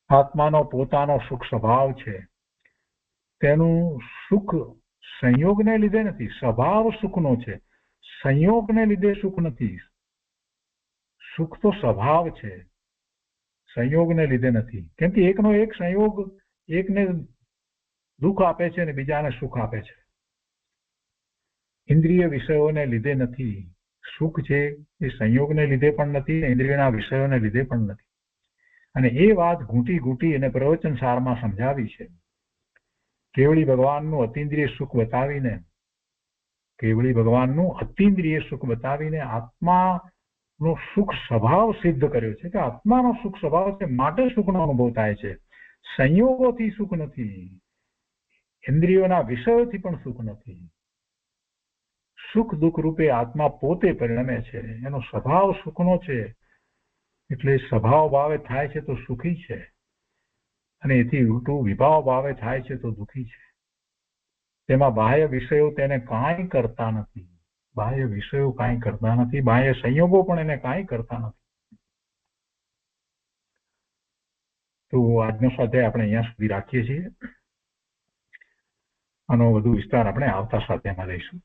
આત્માનો પોતાનો સુખ સ્વભાવ છે. તેનું સુખ સંયોગને લીધે નથી, સ્વભાવ સુખનો છે. સંયોગને લીધે સુખ નથી. સુખ તો સ્વભાવ છે, સંયોગને લીધે નથી. કેમ કે એકનો એક સંયોગ એકને દુઃખ આપે છે અને બીજાને સુખ આપે છે. ઇન્દ્રિય વિષયોને લીધે નથી. સુખ છે એ સંયોગને લીધે પણ નથી, ઇન્દ્રિયના વિષયોને લીધે પણ નથી. અને એ વાત ઘૂંટી ઘૂંટી અને પ્રવચન સારમાં સમજાવી છે. કેવળી ભગવાનનું અતિન્દ્રિય સુખ બતાવીને, આત્માનો સુખ સ્વભાવ સિદ્ધ કર્યો છે કે આત્માનો સુખ સ્વભાવ છે, માટે સુખનો અનુભવ થાય છે. સંયોગોથી સુખ નથી, ઇન્દ્રિયોના વિષયોથી પણ સુખ નથી. સુખ દુઃખ રૂપે આત્મા પોતે પરિણમે છે. એનો સ્વભાવ સુખનો છે, એટલે સ્વભાવ ભાવે થાય છે તો સુખી છે. અને એથી ઉલટું વિભાવ ભાવે થાય છે તો દુઃખી છે. તેમાં બાહ્ય વિષયો તેને કાંઈ કરતા નથી. બાહ્ય વિષયો કાંઈ કરતા નથી, બાહ્ય સંયોગો પણ એને કાંઈ કરતા નથી. તો આજનો સાથે આપણે અહીંયા સુધી રાખીએ છીએ. આનો વધુ વિસ્તાર આપણે આવતા સ્વાધ્યાયમાં લઈશું.